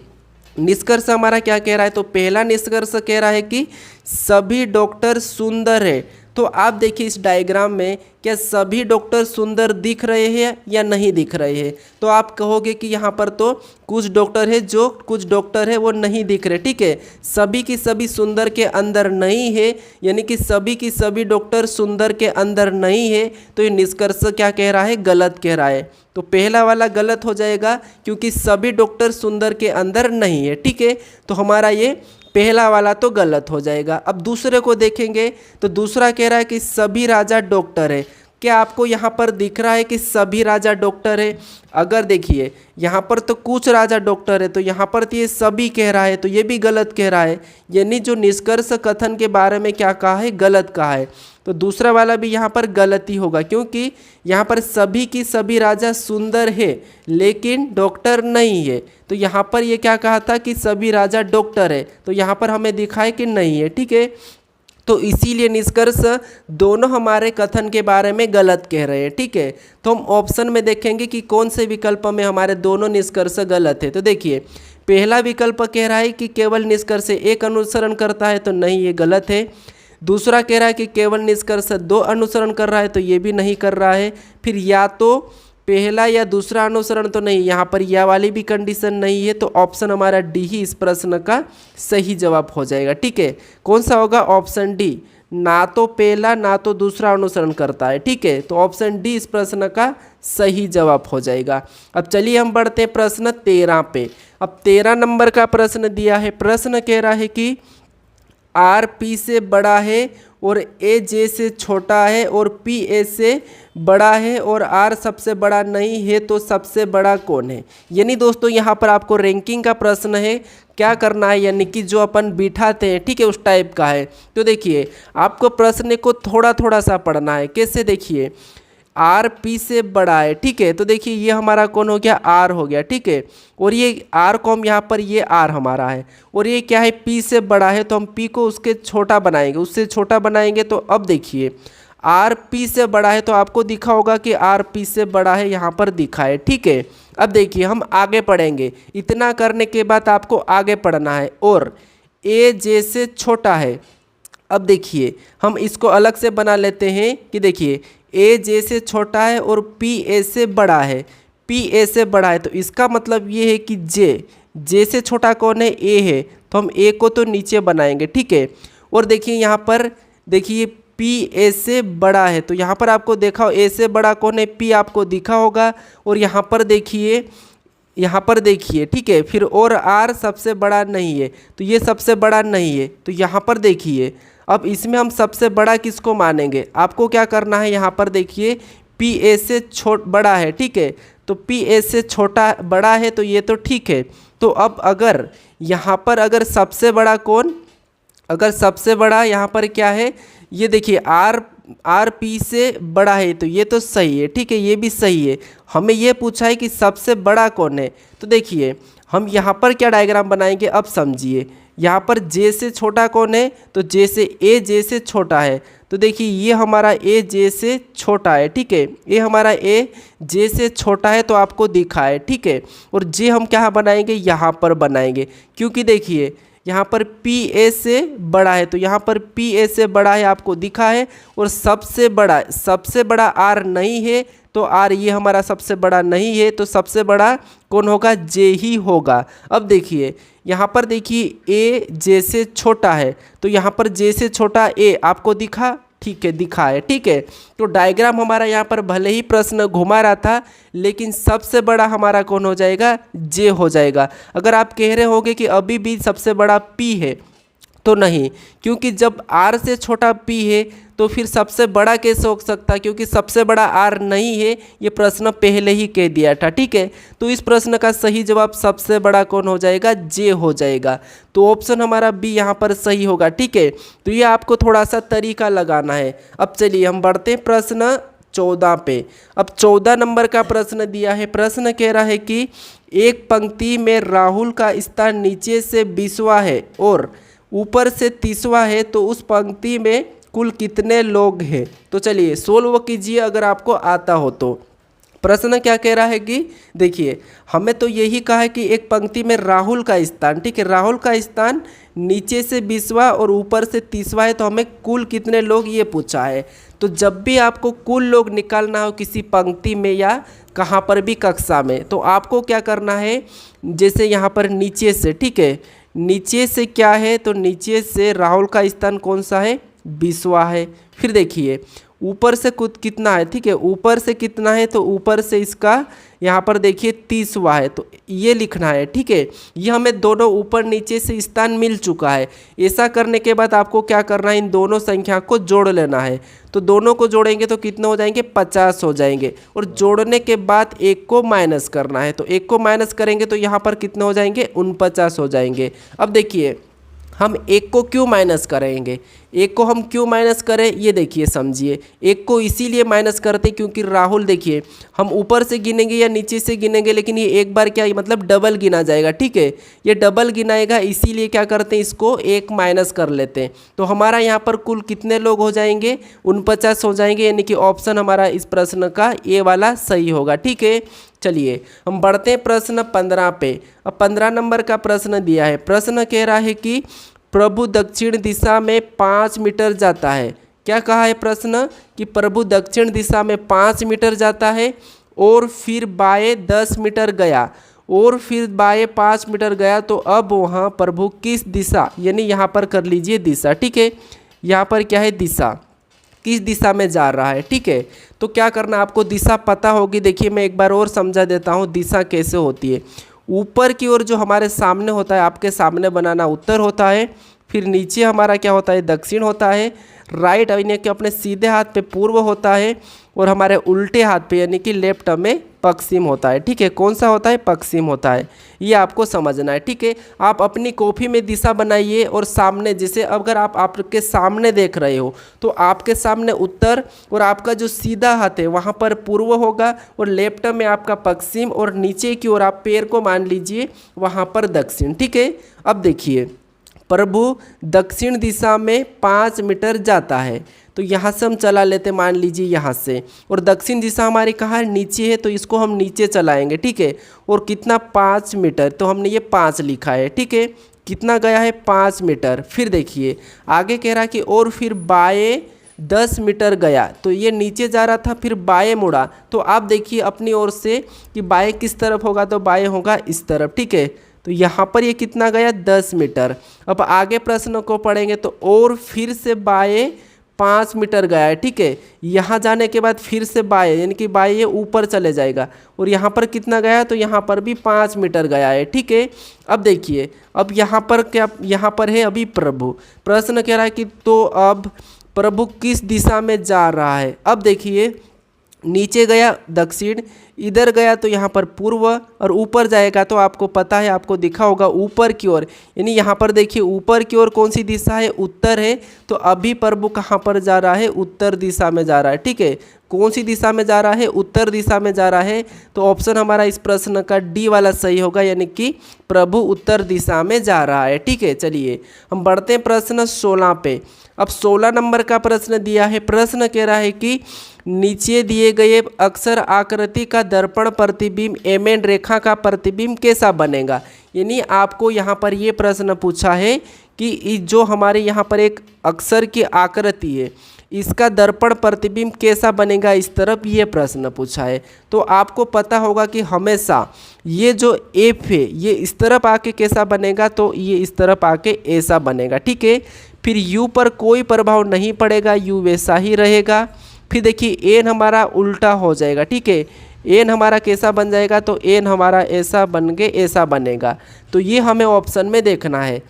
निष्कर्ष हमारा क्या कह रहा है, तो पहला निष्कर्ष कह रहा है कि सभी डॉक्टर सुंदर है। तो आप देखिए इस डायग्राम में क्या सभी डॉक्टर सुंदर दिख रहे हैं या नहीं दिख रहे हैं। तो आप कहोगे कि यहाँ पर तो कुछ डॉक्टर है, जो कुछ डॉक्टर है वो नहीं दिख रहे। ठीक है, सभी की सभी सुंदर के अंदर नहीं है, यानी कि सभी की सभी डॉक्टर सुंदर के अंदर नहीं है। तो ये निष्कर्ष क्या कह रहा है, गलत कह रहा है। तो पहला वाला गलत हो जाएगा क्योंकि सभी डॉक्टर सुंदर के अंदर नहीं है। ठीक है, तो हमारा ये पहला वाला तो गलत हो जाएगा। अब दूसरे को देखेंगे तो दूसरा कह रहा है कि सभी राजा डॉक्टर है। क्या आपको यहाँ पर दिख रहा है कि सभी राजा डॉक्टर है? अगर देखिए यहाँ पर तो कुछ राजा डॉक्टर है, तो यहाँ पर तो ये सभी कह रहा है, तो ये भी गलत कह रहा है। यानी जो निष्कर्ष कथन के बारे में क्या कहा है, गलत कहा है। तो दूसरा वाला भी यहाँ पर गलत ही होगा, क्योंकि यहाँ पर सभी की सभी राजा सुंदर है लेकिन डॉक्टर नहीं है। तो यहाँ पर ये क्या कहा था कि सभी राजा डॉक्टर है, तो यहाँ पर हमें दिखाए कि नहीं है। ठीक है, तो इसीलिए निष्कर्ष दोनों हमारे कथन के बारे में गलत कह रहे हैं। ठीक है, तो हम ऑप्शन में देखेंगे कि कौन से विकल्प में हमारे दोनों निष्कर्ष गलत है। तो देखिए पहला विकल्प कह रहा है कि केवल निष्कर्ष एक अनुसरण करता है, तो नहीं, ये गलत है। दूसरा कह रहा है कि केवल निष्कर्ष दो अनुसरण कर रहा है, तो ये भी नहीं कर रहा है। फिर या तो पहला या दूसरा अनुसरण, तो नहीं, यहाँ पर या वाली भी कंडीशन नहीं है। तो ऑप्शन हमारा डी ही इस प्रश्न का सही जवाब हो जाएगा। ठीक है, कौन सा होगा, ऑप्शन डी, ना तो पहला ना तो दूसरा अनुसरण करता है। ठीक है, तो ऑप्शन डी इस प्रश्न का सही जवाब हो जाएगा। अब चलिए हम बढ़ते हैं प्रश्न 13 पे। अब 13 नंबर का प्रश्न दिया है। प्रश्न कह रहा है कि आर पी से बड़ा है और ए जे से छोटा है और पी ए से बड़ा है और आर सबसे बड़ा नहीं है, तो सबसे बड़ा कौन है। यानी दोस्तों यहाँ पर आपको रैंकिंग का प्रश्न है, क्या करना है, यानी कि जो अपन बिठाते हैं, ठीक है, उस टाइप का है। तो देखिए आपको प्रश्न को थोड़ा थोड़ा सा पढ़ना है। कैसे, देखिए आर पी से बड़ा है। ठीक है, तो देखिए ये हमारा कौन हो गया, आर हो गया। ठीक है, और ये आर को हम यहाँ पर, ये आर हमारा है, और ये क्या है, पी से बड़ा है, तो हम पी को उसके छोटा बनाएंगे, उससे छोटा बनाएंगे। तो अब देखिए आर पी से बड़ा है, तो आपको दिखा होगा कि आर पी से बड़ा है, यहाँ पर दिखा है। ठीक है, अब देखिए हम आगे पढ़ेंगे। इतना करने के बाद आपको आगे पढ़ना है। और ए जे से छोटा है। अब देखिए हम इसको अलग से बना लेते हैं कि देखिए ए जे से छोटा है और पी ए से बड़ा है, पी ए से बड़ा है, तो इसका मतलब ये है कि जे से छोटा कौन है, ए है, तो हम ए को तो नीचे बनाएंगे। ठीक है, और देखिए यहाँ पर देखिए पी ए से बड़ा है, तो यहाँ पर आपको देखा हो ए से बड़ा कौन है, पी आपको दिखा होगा। और यहाँ पर देखिए, यहाँ पर देखिए, ठीक है, फिर और आर सबसे बड़ा नहीं है, तो ये सबसे बड़ा नहीं है। तो यहाँ पर देखिए अब इसमें हम सबसे बड़ा किसको मानेंगे, आपको क्या करना है, यहाँ पर देखिए पी ए से बड़ा है। ठीक है, तो पी ए से छोटा बड़ा है, तो ये तो ठीक है। तो अब अगर यहाँ पर अगर सबसे बड़ा कौन, अगर सबसे बड़ा यहाँ पर क्या है, ये देखिए आर पी से बड़ा है, तो ये तो सही है। ठीक है, ये भी सही है। हमें ये पूछा है कि सबसे बड़ा कौन है, तो देखिए हम यहाँ पर क्या डायग्राम बनाएंगे, अब समझिए। यहाँ पर जे से छोटा कौन है, तो जे से ए जे से छोटा है, तो देखिए ये हमारा ए जे से छोटा है। ठीक है, ये हमारा ए जे से छोटा है, तो आपको दिखा है। ठीक है, और जे हम क्या बनाएंगे, यहाँ पर बनाएंगे, क्योंकि देखिए यहाँ पर पी ए से बड़ा है, तो यहाँ पर पी ए से बड़ा है आपको दिखा है। और सबसे बड़ा आर नहीं है, तो आर ये हमारा सबसे बड़ा नहीं है, तो सबसे बड़ा कौन होगा, जे ही होगा। अब देखिए यहाँ पर देखिए ए जे से छोटा है, तो यहाँ पर जे से छोटा ए आपको दिखा, ठीक है, दिखा है। ठीक है, तो डायग्राम हमारा यहाँ पर भले ही प्रश्न घुमा रहा था, लेकिन सबसे बड़ा हमारा कौन हो जाएगा, जे हो जाएगा। अगर आप कह रहे होगे कि अभी भी सबसे बड़ा पी है, तो नहीं, क्योंकि जब आर से छोटा पी है तो फिर सबसे बड़ा कैसे हो सकता है, क्योंकि सबसे बड़ा आर नहीं है, ये प्रश्न पहले ही कह दिया था। ठीक है, तो इस प्रश्न का सही जवाब सबसे बड़ा कौन हो जाएगा, जे हो जाएगा। तो ऑप्शन हमारा बी यहाँ पर सही होगा। ठीक है, तो ये आपको थोड़ा सा तरीका लगाना है। अब चलिए हम बढ़ते हैं प्रश्न 14 पे। अब 14 नंबर का प्रश्न दिया है। प्रश्न कह रहा है कि एक पंक्ति में राहुल का स्थान नीचे से 20वां है और ऊपर से 30वां है, तो उस पंक्ति में कुल कितने लोग हैं। तो चलिए सोल्व कीजिए अगर आपको आता हो तो। प्रश्न क्या कह रहा है कि देखिए, हमें तो यही कहा है कि एक पंक्ति में राहुल का स्थान, ठीक है, राहुल का स्थान नीचे से 20वां और ऊपर से 30वां है, तो हमें कुल कितने लोग ये पूछा है। तो जब भी आपको कुल लोग निकालना हो किसी पंक्ति में या कहाँ पर भी कक्षा में, तो आपको क्या करना है, जैसे यहाँ पर नीचे से, ठीक है, नीचे से क्या है, तो नीचे से राहुल का स्थान कौन सा है, 20वां है। फिर देखिए ऊपर से कुछ कितना है, ठीक है, ऊपर से कितना है, तो ऊपर से इसका यहाँ पर देखिए 30वां है, तो ये लिखना है। ठीक है, ये हमें दोनों ऊपर नीचे से स्थान मिल चुका है। ऐसा करने के बाद आपको क्या करना है, इन दोनों संख्या को जोड़ लेना है। तो दोनों को जोड़ेंगे तो कितने हो जाएंगे, 50 हो जाएंगे। और जोड़ने के बाद एक को माइनस करना है, तो एक को माइनस करेंगे तो यहाँ पर कितने हो जाएंगे, 49 हो जाएंगे। अब देखिए हम एक को क्यों माइनस करेंगे, एक को हम क्यों माइनस करें, ये देखिए समझिए। एक को इसीलिए माइनस करते क्योंकि राहुल, देखिए हम ऊपर से गिनेंगे या नीचे से गिनेंगे, लेकिन ये एक बार क्या मतलब डबल गिना जाएगा। ठीक है, ये डबल गिनाएगा, इसीलिए क्या करते हैं, इसको एक माइनस कर लेते हैं। तो हमारा यहाँ पर कुल कितने लोग हो जाएंगे, 49 हो जाएंगे, यानी कि ऑप्शन हमारा इस प्रश्न का ए वाला सही होगा। ठीक है, चलिए हम बढ़ते हैं प्रश्न 15 पे। अब 15 नंबर का प्रश्न दिया है। प्रश्न कह रहा है कि प्रभु दक्षिण दिशा में 5 मीटर जाता है। क्या कहा है प्रश्न, कि प्रभु दक्षिण दिशा में 5 मीटर जाता है और फिर बाएं 10 मीटर गया और फिर बाएं 5 मीटर गया, तो अब वहाँ प्रभु किस दिशा, यानी यहाँ पर कर लीजिए दिशा। ठीक है, यहाँ पर क्या है, दिशा, किस दिशा में जा रहा है। ठीक है, तो क्या करना, आपको दिशा पता होगी। देखिए मैं एक बार और समझा देता हूँ दिशा कैसे होती है। ऊपर की ओर जो हमारे सामने होता है, आपके सामने बनाना उत्तर होता है, फिर नीचे हमारा क्या होता है, दक्षिण होता है, राइट यानी कि अपने सीधे हाथ पे पूर्व होता है और हमारे उल्टे हाथ पे यानी कि लेफ्ट में पश्चिम होता है। ठीक है, कौन सा होता है, पश्चिम होता है, ये आपको समझना है। ठीक है, आप अपनी कॉपी में दिशा बनाइए और सामने, जैसे अगर आप आपके सामने देख रहे हो तो आपके सामने उत्तर और आपका जो सीधा हाथ है वहाँ पर पूर्व होगा और लेफ्ट में आपका पश्चिम और नीचे की ओर आप पैर को मान लीजिए वहाँ पर दक्षिण। ठीक है, अब देखिए प्रभु दक्षिण दिशा में 5 मीटर जाता है, तो यहाँ से हम चला लेते, मान लीजिए यहाँ से, और दक्षिण दिशा हमारी कहाँ है, नीचे है, तो इसको हम नीचे चलाएंगे। ठीक है, और कितना, 5 मीटर, तो हमने ये 5 लिखा है। ठीक है, कितना गया है, 5 मीटर। फिर देखिए आगे कह रहा है कि और फिर बाएं 10 मीटर गया, तो ये नीचे जा रहा था, फिर बाएं मुड़ा, तो आप देखिए अपनी ओर से कि बाएं किस तरफ होगा, तो बाएं होगा इस तरफ। ठीक है, तो यहाँ पर ये कितना गया, 10 मीटर। अब आगे प्रश्न को पढ़ेंगे तो और फिर से बाएं 5 मीटर गया है। ठीक है, यहाँ जाने के बाद फिर से बाएं, यानी कि बाएं ये ऊपर चले जाएगा और यहाँ पर कितना गया, तो यहाँ पर भी 5 मीटर गया है। ठीक है, अब देखिए अब यहाँ पर क्या, यहाँ पर है अभी प्रभु। प्रश्न कह रहा है कि तो अब प्रभु किस दिशा में जा रहा है। अब देखिए नीचे गया दक्षिण, इधर गया तो यहाँ पर पूर्व, और ऊपर जाएगा तो आपको पता है, आपको दिखा होगा ऊपर की ओर, यानी यहाँ पर देखिए ऊपर की ओर कौन सी दिशा है, उत्तर है, तो अभी प्रभु कहाँ पर जा रहा है, उत्तर दिशा में जा रहा है। ठीक है, कौन सी दिशा में जा रहा है, उत्तर दिशा में जा रहा है, तो ऑप्शन हमारा इस प्रश्न का डी वाला सही होगा, यानी कि प्रभु उत्तर दिशा में जा रहा है। ठीक है, चलिए हम बढ़ते हैं प्रश्न 16 पे। अब 16 नंबर का प्रश्न दिया है। प्रश्न कह रहा है कि नीचे दिए गए अक्षर आकृति का दर्पण प्रतिबिंब एमएन रेखा का प्रतिबिंब कैसा बनेगा। यानी आपको यहाँ पर ये प्रश्न पूछा है कि जो हमारे यहाँ पर एक अक्षर की आकृति है, इसका दर्पण प्रतिबिंब कैसा बनेगा इस तरफ, ये प्रश्न पूछा है। तो आपको पता होगा कि हमेशा ये जो एफ है ये इस तरफ आके कैसा बनेगा, तो ये इस तरफ आके ऐसा बनेगा। ठीक है, फिर यू पर कोई प्रभाव नहीं पड़ेगा, यू वैसा ही रहेगा। फिर देखिए एन हमारा उल्टा हो जाएगा। ठीक है, एन हमारा कैसा बन जाएगा, तो एन हमारा ऐसा बन के ऐसा बनेगा। तो ये हमें ऑप्शन में देखना है।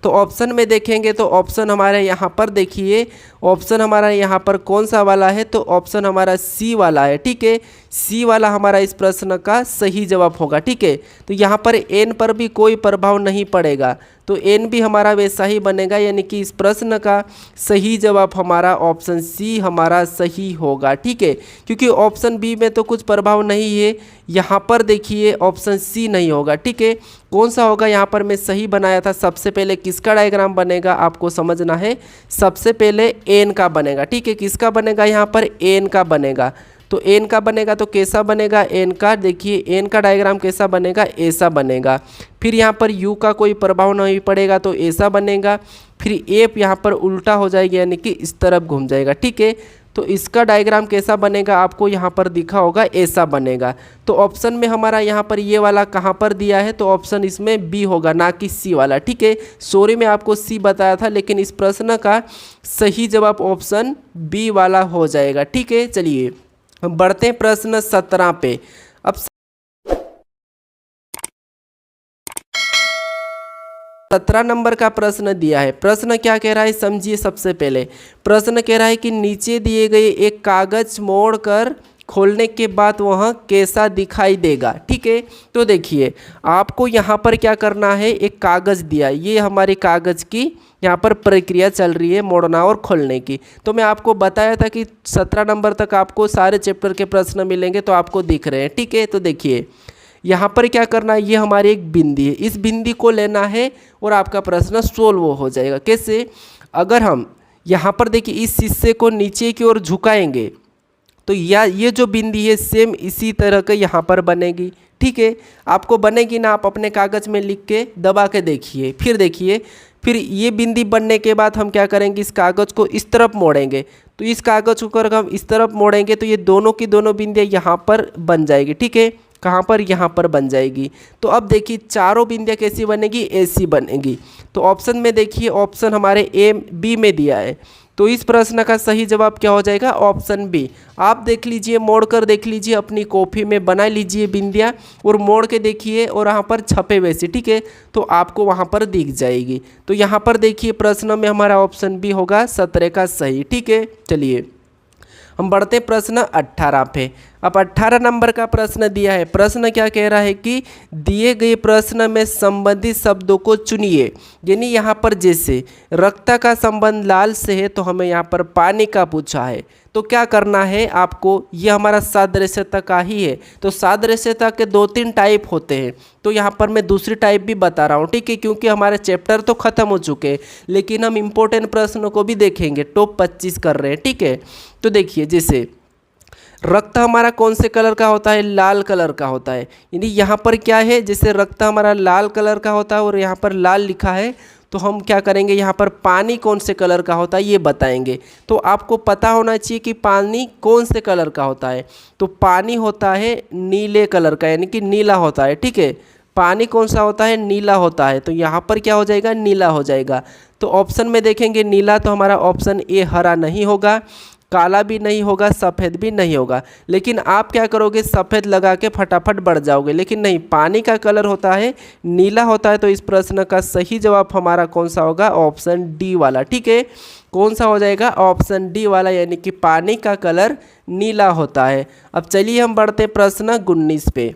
तो ऑप्शन में देखेंगे तो ऑप्शन हमारे यहाँ पर देखिए, ऑप्शन हमारा यहाँ पर कौन सा वाला है, तो ऑप्शन हमारा सी वाला है। ठीक है, सी वाला हमारा इस प्रश्न का सही जवाब होगा। ठीक है, तो यहाँ पर एन पर भी कोई प्रभाव नहीं पड़ेगा, तो एन भी हमारा वैसा ही बनेगा, यानी कि इस प्रश्न का सही जवाब हमारा ऑप्शन सी हमारा सही होगा। ठीक है, क्योंकि ऑप्शन बी में तो कुछ प्रभाव नहीं है, यहाँ पर देखिए ऑप्शन सी नहीं होगा। ठीक है, कौन सा होगा, यहाँ पर मैं सही बनाया था। सबसे पहले किसका डायग्राम बनेगा आपको समझना है, सबसे पहले एन का बनेगा। ठीक है, किसका बनेगा, यहाँ पर एन का बनेगा। तो एन का बनेगा तो कैसा बनेगा, एन का देखिए एन का डायग्राम कैसा बनेगा, ऐसा बनेगा। फिर यहाँ पर यू का कोई प्रभाव नहीं पड़ेगा तो ऐसा बनेगा। फिर एफ यहाँ पर उल्टा हो जाएगा, यानी कि इस तरफ घूम जाएगा। ठीक है, तो इसका डायग्राम कैसा बनेगा आपको यहाँ पर दिखा होगा, ऐसा बनेगा। तो ऑप्शन में हमारा यहाँ पर ये वाला कहाँ पर दिया है, तो ऑप्शन इसमें बी होगा, ना कि सी वाला। ठीक है, सॉरी मैं आपको सी बताया था, लेकिन इस प्रश्न का सही जवाब ऑप्शन बी वाला हो जाएगा। ठीक है, चलिए हम बढ़ते हैं प्रश्न 17 पे। अब 17 नंबर का प्रश्न दिया है। प्रश्न क्या कह रहा है समझिए। सबसे पहले प्रश्न कह रहा है कि नीचे दिए गए एक कागज मोड़कर खोलने के बाद वह कैसा दिखाई देगा। ठीक है, तो देखिए आपको यहाँ पर क्या करना है, एक कागज़ दिया, ये हमारे कागज़ की यहाँ पर प्रक्रिया चल रही है मोड़ना और खोलने की। तो मैं आपको बताया था कि 17 नंबर तक आपको सारे चैप्टर के प्रश्न मिलेंगे, तो आपको दिख रहे हैं। ठीक है, तो देखिए यहाँ पर क्या करना है, ये हमारी एक बिंदी है, इस बिंदी को लेना है और आपका प्रश्न सोल्व हो जाएगा। कैसे, अगर हम यहाँ पर देखिए इस हिस्से को नीचे की ओर झुकाएंगे तो ये जो बिंदी है सेम इसी तरह के यहाँ पर बनेगी। ठीक है, आपको बनेगी ना, आप अपने कागज़ में लिख के दबा के देखिए। फिर देखिए, फिर ये बिंदी बनने के बाद हम क्या करेंगे, इस कागज़ को इस तरफ मोड़ेंगे। तो इस कागज़ को अगर हम इस तरफ मोड़ेंगे तो ये दोनों की दोनों बिंदियाँ यहाँ पर बन जाएगी। ठीक है, कहाँ पर, यहाँ पर बन जाएगी। तो अब देखिए चारों बिंदियाँ कैसी बनेगी, ऐसी बनेगी। तो ऑप्शन में देखिए, ऑप्शन हमारे ए बी में दिया है, तो इस प्रश्न का सही जवाब क्या हो जाएगा, ऑप्शन बी। आप देख लीजिए, मोड़ कर देख लीजिए, अपनी कॉपी में बना लीजिए बिंदियाँ और मोड़ के देखिए और वहाँ पर छपे वैसे। ठीक है, तो आपको वहाँ पर दिख जाएगी। तो यहाँ पर देखिए प्रश्न में हमारा ऑप्शन बी होगा 17 का सही। ठीक है, चलिए हम बढ़ते प्रश्न 18 पे। अब 18 नंबर का प्रश्न दिया है। प्रश्न क्या कह रहा है कि दिए गए प्रश्न में संबंधित शब्दों को चुनिए। यानी यहाँ पर जैसे रक्त का संबंध लाल से है तो हमें यहाँ पर पानी का पूछा है, तो क्या करना है आपको, ये हमारा सादृश्यता का ही है। तो सादृश्यता के 2-3 टाइप होते हैं, तो यहाँ पर मैं दूसरी टाइप भी बता रहा हूँ। ठीक है, क्योंकि हमारे चैप्टर तो ख़त्म हो चुके हैं, लेकिन हम इम्पोर्टेंट प्रश्नों को भी देखेंगे, टॉप 25 कर रहे हैं। ठीक है, तो देखिए जैसे रक्त हमारा कौन से कलर का होता है, लाल कलर का होता है। यानी यहाँ पर क्या है, जैसे रक्त हमारा लाल कलर का होता है और यहाँ पर लाल लिखा है, तो हम क्या करेंगे, यहाँ पर पानी कौन से कलर का होता है ये बताएंगे। तो आपको पता होना चाहिए कि पानी कौन से कलर का होता है। तो पानी होता है नीले कलर का, यानी कि नीला होता है। ठीक है, पानी कौन सा होता है, नीला होता है। तो यहाँ पर क्या हो जाएगा, नीला हो जाएगा। तो ऑप्शन में देखेंगे नीला, तो हमारा ऑप्शन ए हरा नहीं होगा, काला भी नहीं होगा, सफ़ेद भी नहीं होगा। लेकिन आप क्या करोगे, सफ़ेद लगा के फटाफट बढ़ जाओगे, लेकिन नहीं, पानी का कलर होता है नीला होता है। तो इस प्रश्न का सही जवाब हमारा कौन सा होगा, ऑप्शन डी वाला। ठीक है, कौन सा हो जाएगा, ऑप्शन डी वाला, यानी कि पानी का कलर नीला होता है। अब चलिए हम बढ़ते प्रश्न 19 पे।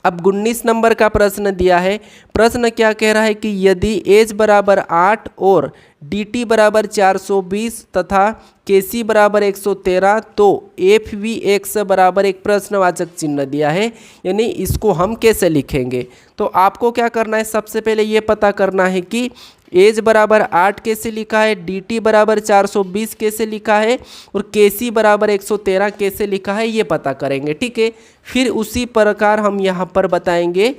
अब 19 नंबर का प्रश्न दिया है। प्रश्न क्या कह रहा है कि यदि एच बराबर 8 और डी टी बराबर 420 तथा के सी बराबर 113 तो एफ वी एक्स बराबर एक प्रश्नवाचक चिन्ह दिया है, यानी इसको हम कैसे लिखेंगे। तो आपको क्या करना है, सबसे पहले ये पता करना है कि एज बराबर 8 कैसे लिखा है, डी टी बराबर 420 कैसे लिखा है और के सी बराबर 113 कैसे लिखा है, ये पता करेंगे। ठीक है, फिर उसी प्रकार हम यहाँ पर बताएंगे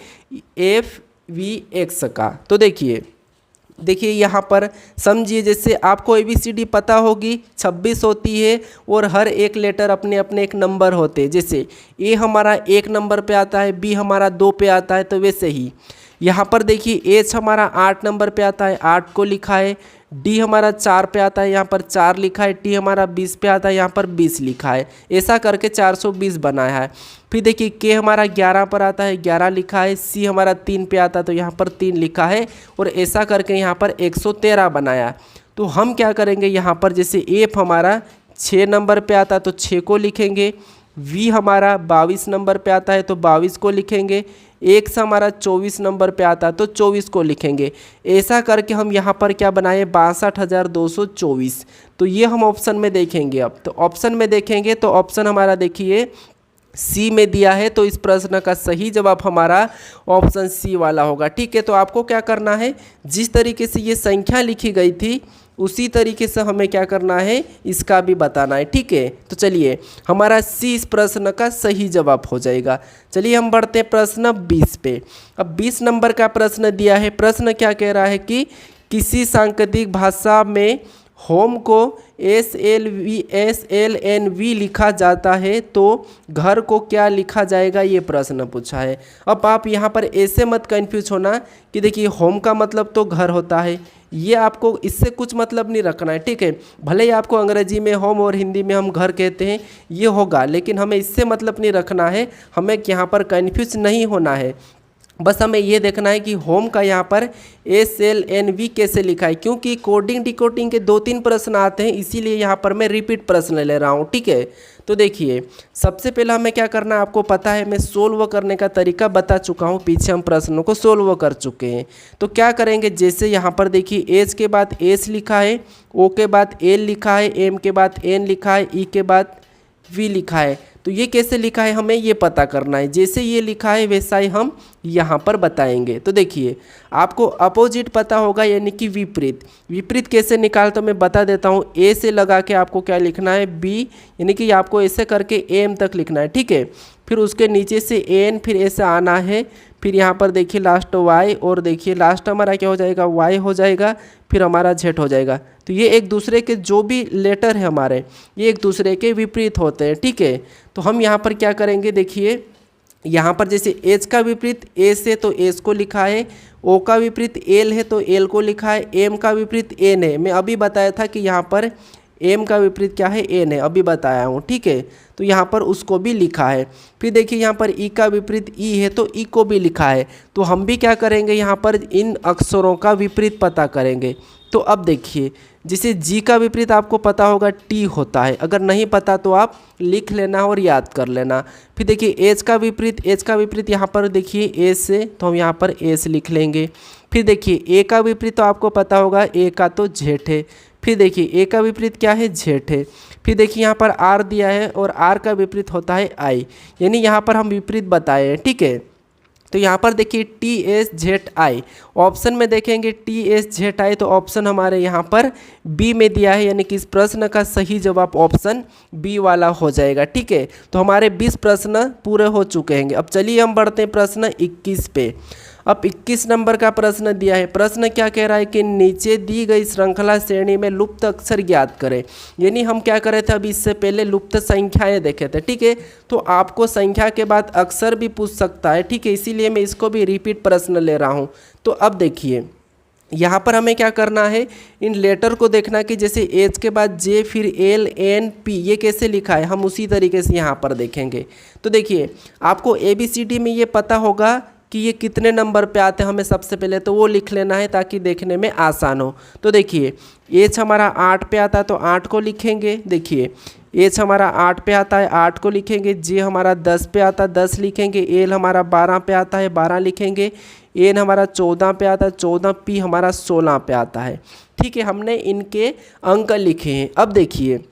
एफ वी एक्स का। तो देखिए यहाँ पर समझिए, जैसे आपको ABCD पता होगी, 26 होती है और हर एक लेटर अपने अपने एक नंबर होते हैं। जैसे ए हमारा 1 नंबर पे आता है, बी हमारा 2 पे आता है, तो वैसे ही यहाँ पर देखिए एच हमारा 8 नंबर पे आता है, 8 को लिखा है, डी हमारा 4 पे आता है, यहाँ पर 4 लिखा है, टी हमारा 20 पे आता है, यहाँ पर 20 लिखा है, ऐसा करके 420 बनाया है। फिर देखिए के हमारा 11 पर आता है, 11 लिखा है, सी हमारा 3 पे आता है तो यहाँ पर 3 लिखा है, और ऐसा करके यहाँ पर 113 बनाया। तो हम क्या करेंगे यहाँ पर, जैसे एफ हमारा 6 नंबर पे आता है तो 6 को लिखेंगे, वी हमारा 22 नंबर पे आता है तो 22 को लिखेंगे, एक्स हमारा 24 नंबर पे आता है तो 24 को लिखेंगे। ऐसा करके हम यहाँ पर क्या बनाए, 62,224। तो ये हम ऑप्शन में देखेंगे। अब तो ऑप्शन में देखेंगे तो ऑप्शन हमारा देखिए सी में दिया है, तो इस प्रश्न का सही जवाब हमारा ऑप्शन सी वाला होगा। ठीक है, तो आपको क्या करना है, जिस तरीके से ये संख्या लिखी गई थी उसी तरीके से हमें क्या करना है, इसका भी बताना है। ठीक है, तो चलिए हमारा सी इस प्रश्न का सही जवाब हो जाएगा। चलिए हम बढ़ते हैं प्रश्न 20 पे। अब 20 नंबर का प्रश्न दिया है। प्रश्न क्या कह रहा है कि किसी सांकेतिक भाषा में होम को SLNV लिखा जाता है तो घर को क्या लिखा जाएगा, ये प्रश्न पूछा है। अब आप यहाँ पर ऐसे मत कंफ्यूज होना कि देखिए होम का मतलब तो घर होता है, ये आपको इससे कुछ मतलब नहीं रखना है। ठीक है, भले ही आपको अंग्रेजी में होम और हिंदी में हम घर कहते हैं ये होगा, लेकिन हमें इससे मतलब नहीं रखना है, हमें यहाँ पर कंफ्यूज नहीं होना है। बस हमें ये देखना है कि होम का यहाँ पर SLNV कैसे लिखा है, क्योंकि कोडिंग डिकोडिंग के 2-3 प्रश्न आते हैं, इसीलिए यहाँ पर मैं रिपीट प्रश्न ले रहा हूँ। ठीक है, तो देखिए सबसे पहले हमें क्या करना है, आपको पता है मैं सोल्व करने का तरीका बता चुका हूँ, पीछे हम प्रश्नों को सोल्व कर चुके हैं। तो क्या करेंगे, जैसे यहाँ पर देखिए एच के बाद एस लिखा है, ओ के बाद एल लिखा है, एम के बाद एन लिखा है, ई के बाद वी लिखा है, तो ये कैसे लिखा है हमें ये पता करना है। जैसे ये लिखा है वैसा ही हम यहाँ पर बताएंगे। तो देखिए आपको अपोजिट पता होगा, यानी कि विपरीत। विपरीत कैसे निकालता मैं बता देता हूँ। ए से लगा के आपको क्या लिखना है, बी, यानी कि आपको ऐसे करके एम तक लिखना है। ठीक है, फिर उसके नीचे से एन, फिर ऐसे आना है, फिर यहाँ पर देखिए लास्ट वाई, और देखिए लास्ट हमारा क्या हो जाएगा, वाई हो जाएगा, फिर हमारा जेड हो जाएगा। तो ये एक दूसरे के जो भी लेटर है हमारे, ये एक दूसरे के विपरीत होते हैं। ठीक है, तो हम यहाँ पर क्या करेंगे, देखिए यहाँ पर जैसे एच का विपरीत ए से तो एस को लिखा है, ओ का विपरीत एल है तो एल को लिखा है, एम का विपरीत एन है। मैं अभी बताया था कि यहाँ पर एम का विपरीत क्या है, एन है, अभी बताया हूँ। ठीक है, तो यहाँ पर उसको भी लिखा है। फिर देखिए यहाँ पर ई का विपरीत ई है तो ई को भी लिखा है। तो हम भी क्या करेंगे, यहाँ पर इन अक्षरों का विपरीत पता करेंगे। तो अब देखिए जैसे जी का विपरीत आपको पता होगा टी होता है, अगर नहीं पता तो आप लिख लेना और याद कर लेना। फिर देखिए एच का विपरीत यहाँ पर देखिए एस से, तो हम यहाँ पर एस लिख लेंगे। फिर देखिए ए का विपरीत तो आपको पता होगा, ए का तो जेठ है। फिर देखिए ए का विपरीत क्या है, जेठ है। फिर देखिए यहाँ पर आर दिया है और आर का विपरीत होता है आई, यानी यहाँ पर हम विपरीत बताए हैं। ठीक है, तो यहाँ पर देखिए T S Z I, option में देखेंगे टी एस जेड आई, तो ऑप्शन हमारे यहाँ पर बी में दिया है, यानी कि इस प्रश्न का सही जवाब ऑप्शन बी वाला हो जाएगा। ठीक है, तो हमारे 20 प्रश्न पूरे हो चुके हैं। अब चलिए हम बढ़ते हैं प्रश्न 21 पे। अब 21 नंबर का प्रश्न दिया है। प्रश्न क्या कह रहा है कि नीचे दी गई श्रृंखला श्रेणी में लुप्त अक्षर ज्ञात करें। यानी हम क्या करे थे, अभी इससे पहले लुप्त संख्याएं देखे थे। ठीक है, तो आपको संख्या के बाद अक्षर भी पूछ सकता है। ठीक है, इसीलिए मैं इसको भी रिपीट प्रश्न ले रहा हूँ। तो अब देखिए यहाँ पर हमें क्या करना है, इन लेटर को देखना कि जैसे एच के बाद जे, फिर एल, एन, पी, ये कैसे लिखा है, हम उसी तरीके से यहाँ पर देखेंगे। तो देखिए आपको ABCD में ये पता होगा कि ये कितने नंबर पे आते हैं, हमें सबसे पहले तो वो लिख लेना है ताकि देखने में आसान हो। तो देखिए एच हमारा 8 पे आता है तो 8 को लिखेंगे। देखिए एच हमारा 8 पे आता है, 8 को लिखेंगे। जे हमारा 10 पे आता है, 10 लिखेंगे। एल हमारा 12 पे आता है, 12 लिखेंगे। एन हमारा 14 पे आता है, 14। पी हमारा 16 पे आता है। ठीक है, हमने इनके अंक लिखे हैं। अब देखिए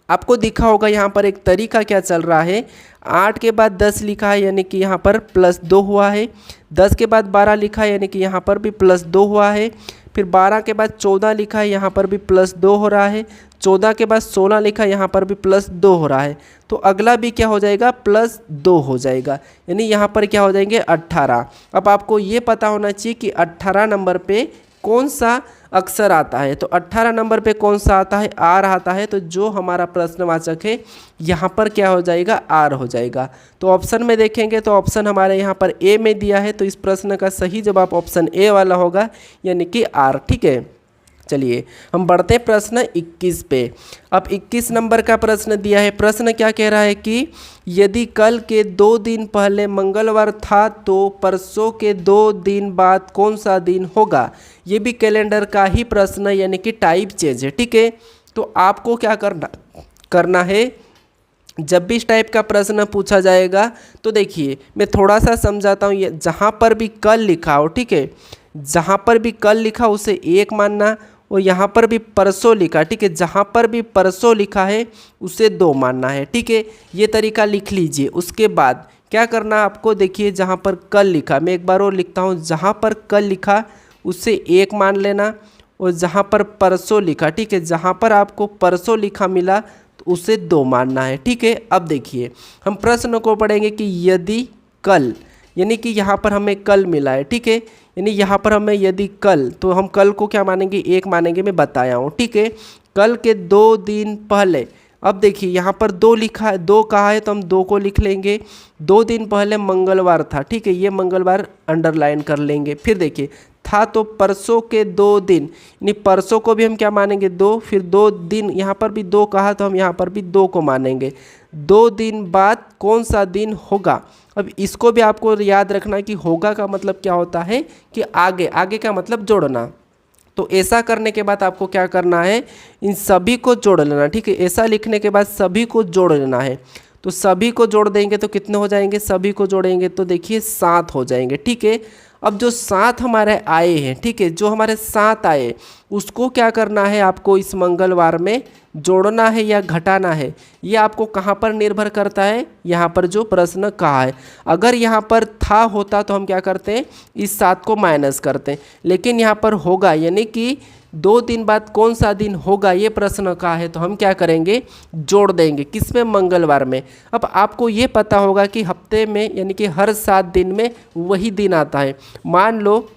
आपको दिखा होगा यहाँ पर एक तरीका क्या चल रहा है, 8 के बाद 10 लिखा है यानी कि यहाँ पर +2 हुआ है। 10 के बाद 12 लिखा है यानी कि यहाँ पर भी +2 हुआ है। फिर 12 के बाद 14 लिखा है, यहाँ पर भी +2 हो रहा है। 14 के बाद 16 लिखा है, यहाँ पर भी +2 हो रहा है। तो अगला भी क्या हो जाएगा, +2 हो जाएगा, यानी यहाँ पर क्या हो जाएंगे 18। अब आपको ये पता होना चाहिए कि 18 नंबर पे कौन सा अक्षर आता है। तो 18 नंबर पे कौन सा आता है, आर आता है। तो जो हमारा प्रश्नवाचक है यहाँ पर क्या हो जाएगा, आर हो जाएगा। तो ऑप्शन में देखेंगे तो ऑप्शन हमारे यहाँ पर ए में दिया है, तो इस प्रश्न का सही जवाब ऑप्शन ए वाला होगा, यानी कि आर। ठीक है, चलिए हम बढ़ते हैं प्रश्न 21 पे। अब 21 नंबर का प्रश्न दिया है। प्रश्न क्या कह रहा है कि यदि कल के 2 दिन पहले मंगलवार था तो परसों के 2 दिन बाद कौन सा दिन होगा। ये भी कैलेंडर का ही प्रश्न यानी कि टाइप चेंज है। ठीक है, तो आपको क्या करना है, जब भी इस टाइप का प्रश्न पूछा जाएगा तो देखिए मैं थोड़ा सा समझाता हूँ। ये जहाँ पर भी कल लिखा हो, ठीक है, जहाँ पर भी कल लिखा उसे 1 मानना, और यहाँ पर भी परसों लिखा, ठीक है, जहाँ पर भी परसों लिखा है उसे 2 मानना है। ठीक है, ये तरीका लिख लीजिए। उसके बाद क्या करना है आपको, देखिए जहाँ पर कल लिखा, मैं एक बार और लिखता हूँ, जहाँ पर कल लिखा उसे 1 मान लेना, और जहाँ पर परसों लिखा, ठीक है, जहाँ पर आपको परसों लिखा मिला तो उसे 2 मानना है। ठीक है, अब देखिए हम प्रश्न को पढ़ेंगे कि यदि कल, यानी कि यहाँ पर हमें कल मिला है, ठीक है, यानी यहाँ पर हमें यदि कल, तो हम कल को क्या मानेंगे, 1 मानेंगे, मैं बताया हूँ। ठीक है, कल के 2 दिन पहले, अब देखिए यहाँ पर 2 लिखा है, 2 कहा है तो हम 2 को लिख लेंगे। 2 दिन पहले मंगलवार था, ठीक है, ये मंगलवार अंडरलाइन कर लेंगे। फिर देखिए था तो परसों के 2 दिन, यानी परसों को भी हम क्या मानेंगे, 2, फिर 2 दिन, यहाँ पर भी 2 कहा तो हम यहाँ पर भी 2 को मानेंगे। 2 दिन बाद कौन सा दिन होगा। अब इसको भी आपको याद रखना कि होगा का मतलब क्या होता है कि आगे, आगे का मतलब जोड़ना। तो ऐसा करने के बाद आपको क्या करना है, इन सभी को जोड़ लेना। ठीक है, ऐसा लिखने के बाद सभी को जोड़ लेना है। तो सभी को जोड़ देंगे तो कितने हो जाएंगे, सभी को जोड़ेंगे तो देखिए 7 हो जाएंगे। ठीक है, अब जो 7 हमारे आए हैं, ठीक है, जो हमारे 7 आए उसको क्या करना है, आपको इस मंगलवार में जोड़ना है या घटाना है, ये आपको कहाँ पर निर्भर करता है, यहाँ पर जो प्रश्न कहा है। अगर यहाँ पर था होता तो हम क्या करते हैं, इस 7 को माइनस करते हैं, लेकिन यहाँ पर होगा यानी कि 2 दिन बाद कौन सा दिन होगा ये प्रश्न का है, तो हम क्या करेंगे, जोड़ देंगे। किस में, मंगलवार में। अब आपको ये पता होगा कि हफ्ते में यानी कि हर 7 दिन में वही दिन आता है। मान लो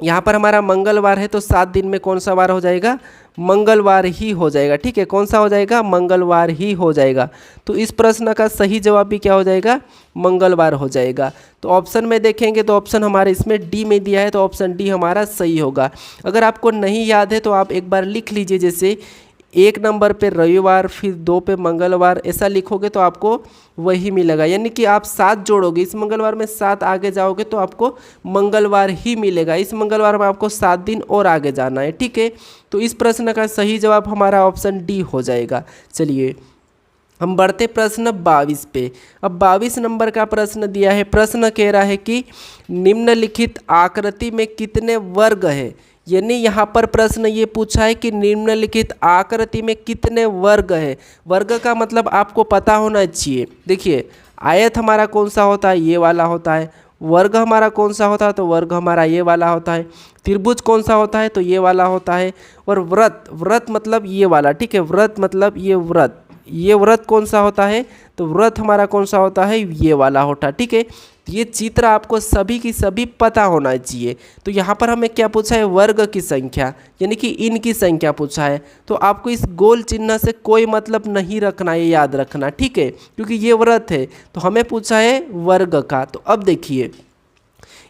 यहाँ पर हमारा मंगलवार है तो 7 दिन में कौन सा वार हो जाएगा, मंगलवार ही हो जाएगा। ठीक है, कौन सा हो जाएगा, मंगलवार ही हो जाएगा। तो इस प्रश्न का सही जवाब भी क्या हो जाएगा, मंगलवार हो जाएगा। तो ऑप्शन में देखेंगे तो ऑप्शन हमारे इसमें डी में दिया है, तो ऑप्शन डी हमारा सही होगा। अगर आपको नहीं याद है तो आप एक बार लिख लीजिए, जैसे 1 नंबर पे रविवार, फिर 2 पे मंगलवार, ऐसा लिखोगे तो आपको वही मिलेगा। यानी कि आप 7 जोड़ोगे, इस मंगलवार में 7 आगे जाओगे तो आपको मंगलवार ही मिलेगा। इस मंगलवार में आपको 7 दिन और आगे जाना है। ठीक है, तो इस प्रश्न का सही जवाब हमारा ऑप्शन डी हो जाएगा। चलिए हम बढ़ते प्रश्न 22 पे। अब 22 नंबर का प्रश्न दिया है। प्रश्न कह रहा है कि निम्नलिखित आकृति में कितने वर्ग है। यानी यहाँ पर प्रश्न ये पूछा है कि निम्नलिखित आकृति में कितने वर्ग है। वर्ग का मतलब आपको पता होना चाहिए। देखिए आयत हमारा कौन सा होता है, ये वाला होता है। वर्ग हमारा कौन सा होता है, तो वर्ग हमारा ये वाला होता है। त्रिभुज कौन सा होता है, तो ये वाला होता है। और व्रत, व्रत मतलब ये वाला, ठीक है, व्रत मतलब ये व्रत, ये व्रत कौन सा होता है, तो व्रत हमारा कौन सा होता है, ये वाला होता है। ठीक है, तो ये चित्र आपको सभी की सभी पता होना चाहिए। तो यहाँ पर हमें क्या पूछा है, वर्ग की संख्या, यानी कि इनकी संख्या पूछा है। तो आपको इस गोल चिन्ह से कोई मतलब नहीं रखना, ये याद रखना, ठीक है, क्योंकि ये व्रत है तो हमें पूछा है वर्ग का। तो अब देखिए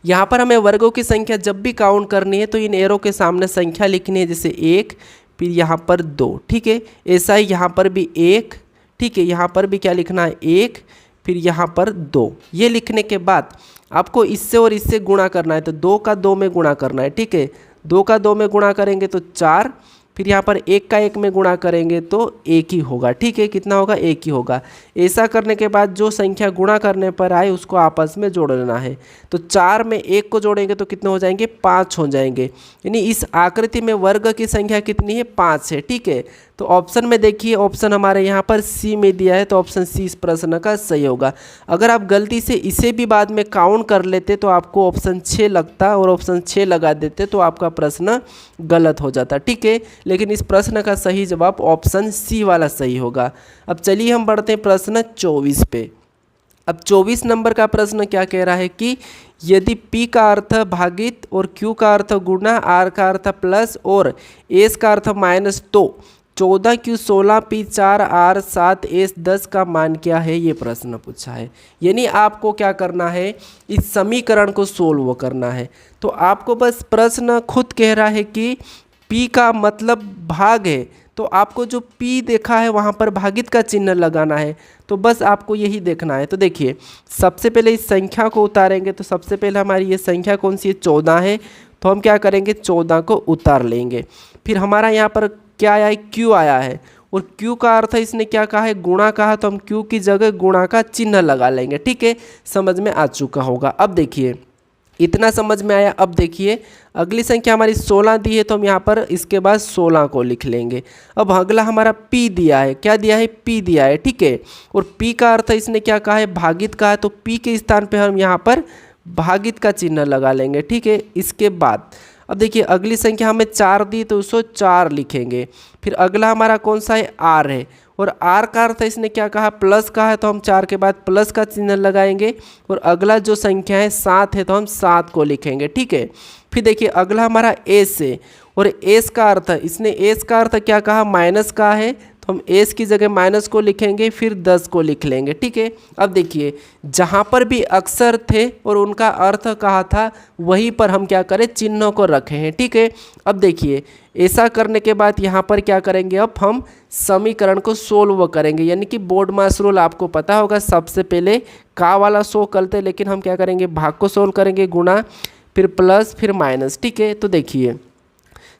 यहाँ पर हमें वर्गों की संख्या जब भी काउंट करनी है तो इन एरो के सामने संख्या लिखनी है, जैसे 1, फिर यहाँ पर 2, ठीक है, ऐसा ही यहाँ पर भी 1, ठीक है, यहाँ पर भी क्या लिखना है, 1, फिर यहाँ पर 2। ये लिखने के बाद आपको इससे और इससे गुणा करना है, तो 2 का 2 में गुणा करना है, ठीक है, 2 का 2 में गुणा करेंगे तो 4, फिर यहाँ पर 1 का 1 में गुणा करेंगे तो 1 ही होगा। ठीक है, कितना होगा, 1 ही होगा। ऐसा करने के बाद जो संख्या गुणा करने पर आए उसको आपस में जोड़ लेना है। तो 4 में 1 को जोड़ेंगे तो कितने हो जाएंगे, 5 हो जाएंगे। यानी इस आकृति में वर्ग की संख्या कितनी है, 5 है। ठीक है, तो ऑप्शन में देखिए, ऑप्शन हमारे यहाँ पर सी में दिया है, तो ऑप्शन सी इस प्रश्न का सही होगा। अगर आप गलती से इसे भी बाद में काउंट कर लेते तो आपको ऑप्शन 6 लगता और ऑप्शन 6 लगा देते तो आपका प्रश्न गलत हो जाता। ठीक है, लेकिन इस प्रश्न का सही जवाब ऑप्शन सी वाला सही होगा। अब चलिए हम बढ़ते हैं प्रश्न 24 पे। अब 24 नंबर का प्रश्न क्या कह रहा है कि यदि P का अर्थ भागित और Q का अर्थ गुणा, R का अर्थ प्लस और S का अर्थ माइनस, तो 14Q 16P 4R 7S 10 का मान क्या है, ये प्रश्न पूछा है। यानी आपको क्या करना है, इस समीकरण को सोल्व करना है। तो आपको बस प्रश्न खुद कह रहा है कि P का मतलब भाग है, तो आपको जो P देखा है वहाँ पर भागित का चिन्ह लगाना है। तो बस आपको यही देखना है। तो देखिए सबसे पहले इस संख्या को उतारेंगे, तो सबसे पहले हमारी ये संख्या कौन सी है, 14 है। तो हम क्या करेंगे, 14 को उतार लेंगे। फिर हमारा यहाँ पर क्या आया है, Q आया है, और Q का अर्थ है इसने क्या कहा है, गुणा कहा, तो हम Q की जगह गुणा का चिन्ह लगा लेंगे। ठीक है, समझ में आ चुका होगा। अब देखिए इतना समझ में आया। अब देखिए अगली संख्या हमारी 16 दी है, तो हम यहाँ पर इसके बाद 16 को लिख लेंगे। अब अगला हमारा P दिया है, क्या दिया है, P दिया है। ठीक है, और P का अर्थ है इसने क्या कहा है, भागित कहा है, तो P के स्थान पे हम यहाँ पर भागित का चिन्ह लगा लेंगे। ठीक है, इसके बाद अब देखिए अगली संख्या हमें 4 दी, तो उसको 4 लिखेंगे। फिर अगला हमारा कौन सा है, R है, और R का अर्थ है इसने क्या कहा, प्लस का है, तो हम 4 के बाद प्लस का चिन्ह लगाएंगे। और अगला जो संख्या है 7 है, तो हम 7 को लिखेंगे। ठीक है, फिर देखिए अगला हमारा S है, और S का अर्थ है इसने S का अर्थ क्या कहा, माइनस का है, तो हम S की जगह माइनस को लिखेंगे, फिर 10 को लिख लेंगे। ठीक है, अब देखिए जहाँ पर भी अक्षर थे और उनका अर्थ कहा था वहीं पर हम क्या करें, चिन्हों को रखे हैं। ठीक है, अब देखिए ऐसा करने के बाद यहाँ पर क्या करेंगे, अब हम समीकरण को सोल्व करेंगे, यानी कि बोर्ड मास रूल आपको पता होगा। सबसे पहले का वाला सो करते, लेकिन हम क्या करेंगे, भाग को सोल्व करेंगे, गुणा, फिर प्लस, फिर माइनस। ठीक है, तो देखिए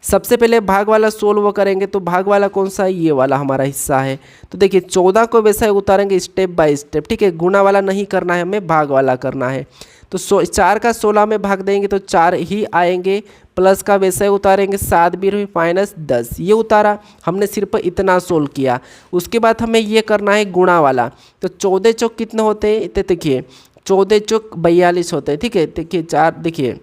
सबसे पहले भाग वाला सोल्व करेंगे, तो भाग वाला कौन सा है, ये वाला हमारा हिस्सा है। तो देखिए 14 को वैसा ही उतारेंगे स्टेप बाय स्टेप। ठीक है, गुणा वाला नहीं करना है, हमें भाग वाला करना है। तो 4 का 16 में भाग देंगे तो 4 ही आएंगे, प्लस का वैसा ही उतारेंगे, 7 भी रही, माइनस 10, ये उतारा। हमने सिर्फ इतना सोल्व किया। उसके बाद हमें ये करना है गुणा वाला। तो 14 चौक कितने होते हैं, तो देखिए 14 चौक 42 होते हैं। ठीक है, देखिए 4, देखिए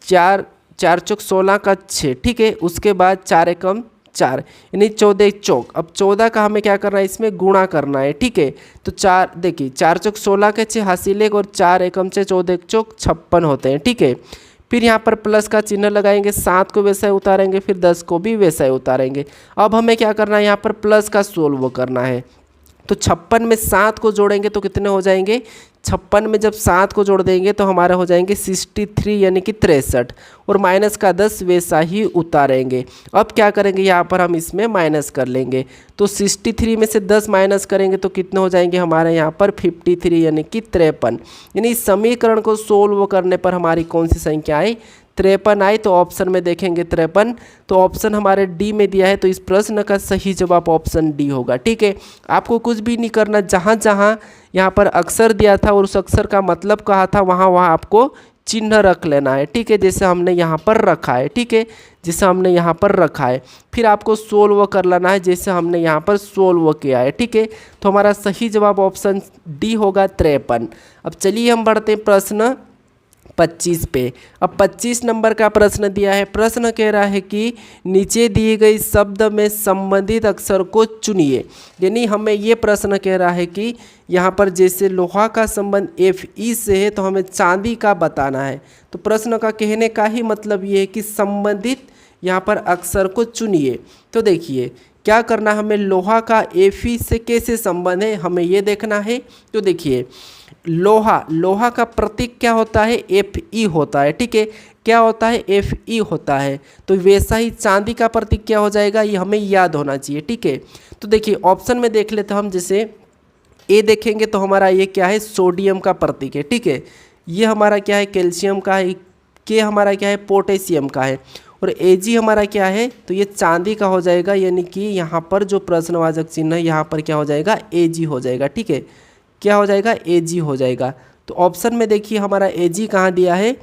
4 चौक 16 का 6। ठीक है, उसके बाद 4 एकम 4, यानी 14 चौक। अब 14 का हमें क्या करना है, इसमें गुणा करना है। ठीक है, तो 4 देखिए 4 चौक 16 के 6 हासिल 1, और 4 एकम 6, 14 चौक 56 होते हैं। ठीक है, फिर यहाँ पर प्लस का चिन्ह लगाएंगे, 7 को वैसा ही उतारेंगे, फिर 10 को भी वैसा ही उतारेंगे। अब हमें क्या करना है, यहाँ पर प्लस का सोल्व करना है। तो 56 में 7 को जोड़ेंगे तो कितने हो जाएंगे, 56 में जब 7 को जोड़ देंगे तो हमारे हो जाएंगे 63, यानी कि 63, और माइनस का 10 वैसा ही उतारेंगे। अब क्या करेंगे, यहाँ पर हम इसमें माइनस कर लेंगे। तो 63 में से 10 माइनस करेंगे तो कितने हो जाएंगे हमारे यहाँ पर 53, यानी कि 53। यानी इस समीकरण को सोल्व करने पर हमारी कौन सी संख्या आई, 53 आई। तो ऑप्शन में देखेंगे 53, तो ऑप्शन हमारे डी में दिया है, तो इस प्रश्न का सही जवाब ऑप्शन डी होगा। ठीक है, आपको कुछ भी नहीं करना, जहाँ जहाँ यहाँ पर अक्षर दिया था और उस अक्षर का मतलब कहा था वहाँ वहाँ आपको चिन्ह रख लेना है। ठीक है, जैसे हमने यहाँ पर रखा है। ठीक है, जैसे हमने यहाँ पर रखा है, फिर आपको सोल्व कर लेना है जैसे हमने यहाँ पर सोल्व किया है। ठीक है, तो हमारा सही जवाब ऑप्शन डी होगा 53। अब चलिए हम बढ़ते हैं प्रश्न 25 पे। अब 25 नंबर का प्रश्न दिया है। प्रश्न कह रहा है कि नीचे दिए गए शब्द में संबंधित अक्षर को चुनिए। यानी हमें ये प्रश्न कह रहा है कि यहाँ पर जैसे लोहा का संबंध Fe से है, तो हमें चांदी का बताना है। तो प्रश्न का कहने का ही मतलब ये है कि संबंधित यहाँ पर अक्षर को चुनिए। तो देखिए क्या करना, हमें लोहा का Fe से कैसे संबंध है हमें ये देखना है। तो देखिए लोहा का प्रतीक क्या होता है, Fe होता है। ठीक है, क्या होता है, Fe होता है। तो वैसा ही चांदी का प्रतीक क्या हो जाएगा, ये हमें याद होना चाहिए। ठीक है, तो देखिए ऑप्शन में देख लेते हम, जैसे ए देखेंगे तो हमारा ये क्या है, सोडियम का प्रतीक है। ठीक है, ये हमारा क्या है, कैल्शियम का है। के हमारा क्या है, पोटेशियम का है। और Ag हमारा क्या है, तो ये चांदी का हो जाएगा। यानी कि यहाँ पर जो प्रश्नवाचक चिन्ह है यहाँ पर क्या हो जाएगा, Ag हो जाएगा। ठीक है, क्या हो जाएगा, Ag हो जाएगा। तो ऑप्शन में देखिए हमारा Ag कहाँ दिया है,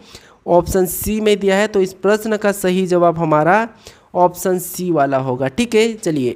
ऑप्शन सी में दिया है। तो इस प्रश्न का सही जवाब हमारा ऑप्शन सी वाला होगा। ठीक है, चलिए